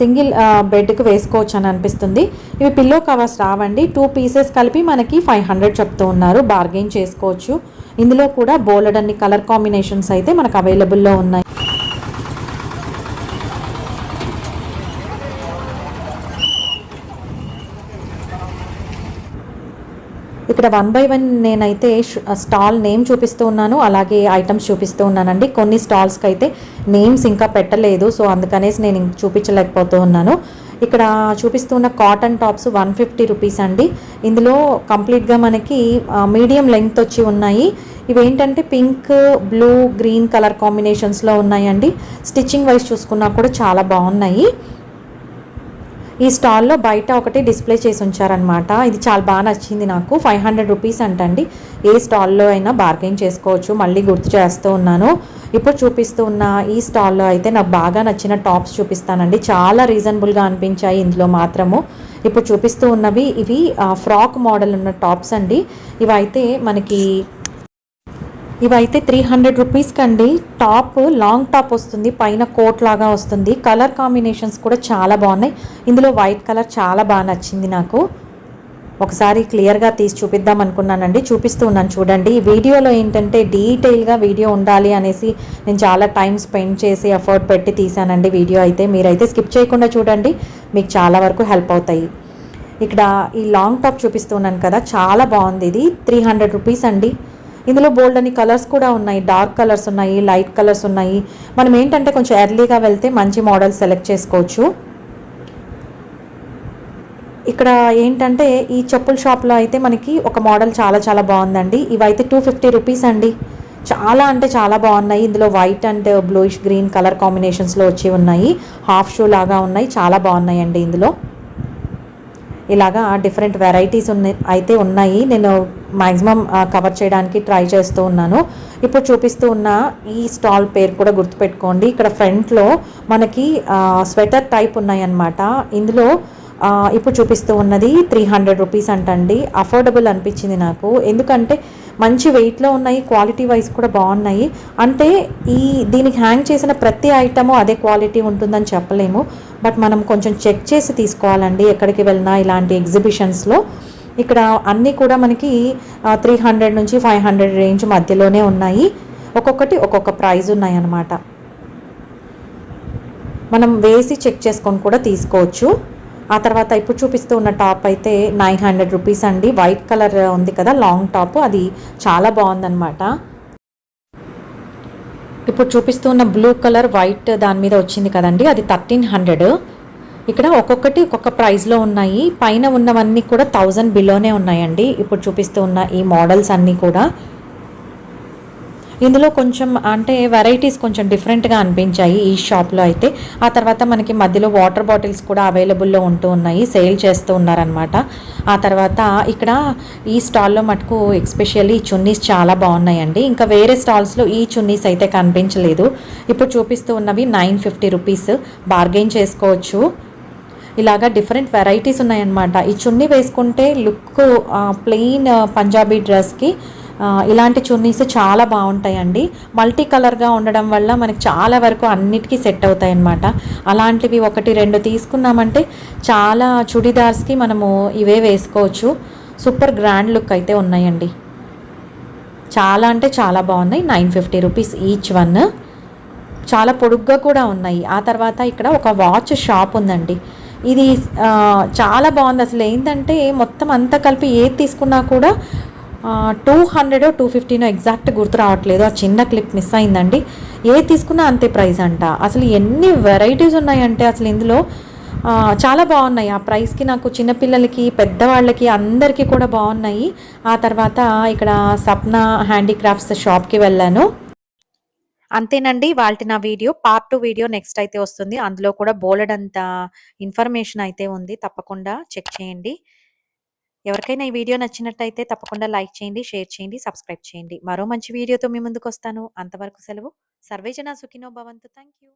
సింగిల్ బెడ్కి వేసుకోవచ్చు అని అనిపిస్తుంది. ఇవి పిల్లో కవర్స్ రావండి, 2 పీసెస్ కలిపి మనకి 500 చెప్తూ ఉన్నారు, బార్గెయిన్ చేసుకోవచ్చు. ఇందులో కూడా బోలెడన్ని కలర్ కాంబినేషన్స్ అయితే మనకు అవైలబుల్లో ఉన్నాయి. ఇక్కడ 1 by 1 నేనైతే స్టాల్ నేమ్ చూపిస్తూ ఉన్నాను, అలాగే ఐటమ్స్ చూపిస్తూ ఉన్నానండి. కొన్ని స్టాల్స్కి అయితే నేమ్స్ ఇంకా పెట్టలేదు, సో అందుకనేసి నేను చూపించలేకపోతూ ఉన్నాను. ఇక్కడ చూపిస్తున్న కాటన్ టాప్స్ 150 రూపీస్ అండి. ఇందులో కంప్లీట్గా మనకి మీడియం లెంగ్త్ వచ్చి ఉన్నాయి. ఇవేంటంటే పింక్, బ్లూ, గ్రీన్ కలర్ కాంబినేషన్స్లో ఉన్నాయండి. స్టిచ్చింగ్ వైజ్ చూసుకున్నా కూడా చాలా బాగున్నాయి. ఈ స్టాల్లో బయట ఒకటి డిస్ప్లే చేసి ఉంచారనమాట, ఇది చాలా బాగా నచ్చింది నాకు. 500 రూపీస్ అంటండి. ఏ స్టాల్లో అయినా బార్గెయిన్ చేసుకోవచ్చు, మళ్ళీ గుర్తు చేస్తూ ఉన్నాను. ఇప్పుడు చూపిస్తూ ఉన్న ఈ స్టాల్లో అయితే నాకు బాగా నచ్చిన టాప్స్ చూపిస్తానండి, చాలా రీజనబుల్గా అనిపించాయి ఇందులో మాత్రము. ఇప్పుడు చూపిస్తూ ఉన్నవి ఇవి ఫ్రాక్ మోడల్ ఉన్న టాప్స్ అండి. ఇవైతే 300 రూపీస్కి అండి. టాప్ లాంగ్ టాప్ వస్తుంది, పైన కోట్ లాగా వస్తుంది. కలర్ కాంబినేషన్స్ కూడా చాలా బాగున్నాయి. ఇందులో వైట్ కలర్ చాలా బాగా నచ్చింది నాకు. ఒకసారి క్లియర్గా తీసి చూపిద్దాం అనుకున్నానండి, చూపిస్తూ ఉన్నాను చూడండి. ఈ వీడియోలో ఏంటంటే డీటెయిల్గా వీడియో ఉండాలి అనేసి నేను చాలా టైం స్పెండ్ చేసి ఎఫర్ట్ పెట్టి తీసానండి వీడియో అయితే. మీరైతే స్కిప్ చేయకుండా చూడండి, మీకు చాలా వరకు హెల్ప్ అవుతాయి. ఇక్కడ ఈ లాంగ్ టాప్ చూపిస్తున్నాను కదా, చాలా బాగుంది. ఇది 300 రూపీస్ అండి. ఇందులో బోల్డ్ అని కలర్స్ కూడా ఉన్నాయి, డార్క్ కలర్స్ ఉన్నాయి, లైట్ కలర్స్ ఉన్నాయి. మనం ఏంటంటే కొంచెం ఎర్లీగా వెళ్తే మంచి మోడల్ సెలెక్ట్ చేసుకోవచ్చు. ఇక్కడ ఏంటంటే ఈ చెప్పుల షాప్లో అయితే మనకి ఒక మోడల్ చాలా చాలా బాగుందండి. ఇవైతే 250 రూపీస్ అండి. చాలా అంటే చాలా బాగున్నాయి. ఇందులో white and bluish green colour కాంబినేషన్స్లో వచ్చి ఉన్నాయి. హాఫ్ షూ లాగా ఉన్నాయి, చాలా బాగున్నాయండి. ఇందులో ఇలాగా డిఫరెంట్ వెరైటీస్ అయితే ఉన్నాయి. నేను మ్యాక్సిమం కవర్ చేయడానికి ట్రై చేస్తూ ఉన్నాను. ఇప్పుడు చూపిస్తూ ఉన్న ఈ స్టాల్ పేరు కూడా గుర్తుపెట్టుకోండి. ఇక్కడ ఫ్రంట్లో మనకి స్వెటర్ టైప్ ఉన్నాయన్నమాట. ఇందులో ఇప్పుడు చూపిస్తూ ఉన్నది 300 రూపీస్ అంటండి. అఫోర్డబుల్ అనిపించింది నాకు, ఎందుకంటే మంచి వెయిట్లో ఉన్నాయి, క్వాలిటీ వైజ్ కూడా బాగున్నాయి. అంటే దీనికి హ్యాంగ్ చేసిన ప్రతి ఐటము అదే క్వాలిటీ ఉంటుందని చెప్పలేము, బట్ మనం కొంచెం చెక్ చేసి తీసుకోవాలండి ఎక్కడికి వెళ్ళినా ఇలాంటి ఎగ్జిబిషన్స్లో. ఇక్కడ అన్నీ కూడా మనకి 300 నుంచి 500 రేంజ్ మధ్యలోనే ఉన్నాయి. ఒక్కొక్కటి ఒక్కొక్క ప్రైజ్ ఉన్నాయి అన్నమాట. మనం వేసి చెక్ చేసుకొని కూడా తీసుకోవచ్చు. ఆ తర్వాత ఇప్పుడు చూపిస్తూ ఉన్న టాప్ అయితే 900 రూపీస్ అండి. వైట్ కలర్ ఉంది కదా లాంగ్ టాప్, అది చాలా బాగుందన్నమాట. ఇప్పుడు చూపిస్తూ ఉన్న బ్లూ కలర్ వైట్ దాని మీద వచ్చింది కదండి, అది 1300. ఇక్కడ ఒక్కొక్కటి ఒక్కొక్క ప్రైస్లో ఉన్నాయి. పైన ఉన్నవన్నీ కూడా 1000 బిలోనే ఉన్నాయండి. ఇప్పుడు చూపిస్తూ ఉన్న ఈ మోడల్స్ అన్నీ కూడా ఇందులో కొంచెం అంటే వెరైటీస్ కొంచెం డిఫరెంట్గా అనిపించాయి ఈ షాప్లో అయితే. ఆ తర్వాత మనకి మధ్యలో వాటర్ బాటిల్స్ కూడా అవైలబుల్లో ఉంటూ ఉన్నాయి, సేల్ చేస్తూ ఉన్నారనమాట. ఆ తర్వాత ఇక్కడ ఈ స్టాల్లో మటుకు ఎస్పెషల్లీ చున్నీస్ చాలా బాగున్నాయండి. ఇంకా వేరే స్టాల్స్లో ఈ చున్నీస్ అయితే కనిపించలేదు. ఇప్పుడు చూపిస్తూ ఉన్నవి 950 రూపీస్, బార్గెయిన్ చేసుకోవచ్చు. ఇలాగా డిఫరెంట్ వెరైటీస్ ఉన్నాయన్నమాట. ఈ చున్నీ వేసుకుంటే లుక్ ప్లెయిన్ పంజాబీ డ్రెస్కి ఇలాంటి చున్నీస్ చాలా బాగుంటాయండి. మల్టీ కలర్గా ఉండడం వల్ల మనకి చాలా వరకు అన్నిటికీ సెట్ అవుతాయి అన్నమాట. అలాంటివి 1, 2 తీసుకున్నామంటే చాలా చుడిదార్స్కి మనము ఇవే వేసుకోవచ్చు. సూపర్ గ్రాండ్ లుక్ అయితే ఉన్నాయండి. చాలా అంటే చాలా బాగున్నాయి. 950 రూపీస్ ఈచ్ వన్. చాలా పొడుగ్గా కూడా ఉన్నాయి. ఆ తర్వాత ఇక్కడ ఒక వాచ్ షాప్ ఉందండి. ఇది చాలా బాగుంది. అసలు ఏంటంటే మొత్తం అంతా కలిపి ఏది తీసుకున్నా కూడా 200 250 ఎగ్జాక్ట్ గుర్తు రావట్లేదు. ఆ చిన్న క్లిప్ మిస్ అయిందండి. ఏది తీసుకున్నా అంతే ప్రైస్ అంట. అసలు ఎన్ని వెరైటీస్ ఉన్నాయంటే అసలు ఇందులో చాలా బాగున్నాయి. ఆ ప్రైస్కి నాకు చిన్నపిల్లలకి పెద్దవాళ్ళకి అందరికీ కూడా బాగున్నాయి. ఆ తర్వాత ఇక్కడ సప్న హ్యాండీక్రాఫ్ట్స్ షాప్కి వెళ్ళాను. అంతేనండి వాళ్ళ నా వీడియో. పార్ట్ 2 వీడియో నెక్స్ట్ అయితే వస్తుంది. అందులో కూడా బోలెడంత ఇన్ఫర్మేషన్ అయితే ఉంది. తప్పకుండా చెక్ చేయండి. ఎవరికైనా ఈ వీడియో నచ్చినట్టయితే తప్పకుండా లైక్ చేయండి, షేర్ చేయండి, సబ్స్క్రైబ్ చేయండి. మరో మంచి వీడియోతో మీ ముందుకు వస్తాను. అంతవరకు సెలవు. సర్వేజన సుఖినో భవంతు. Thank you.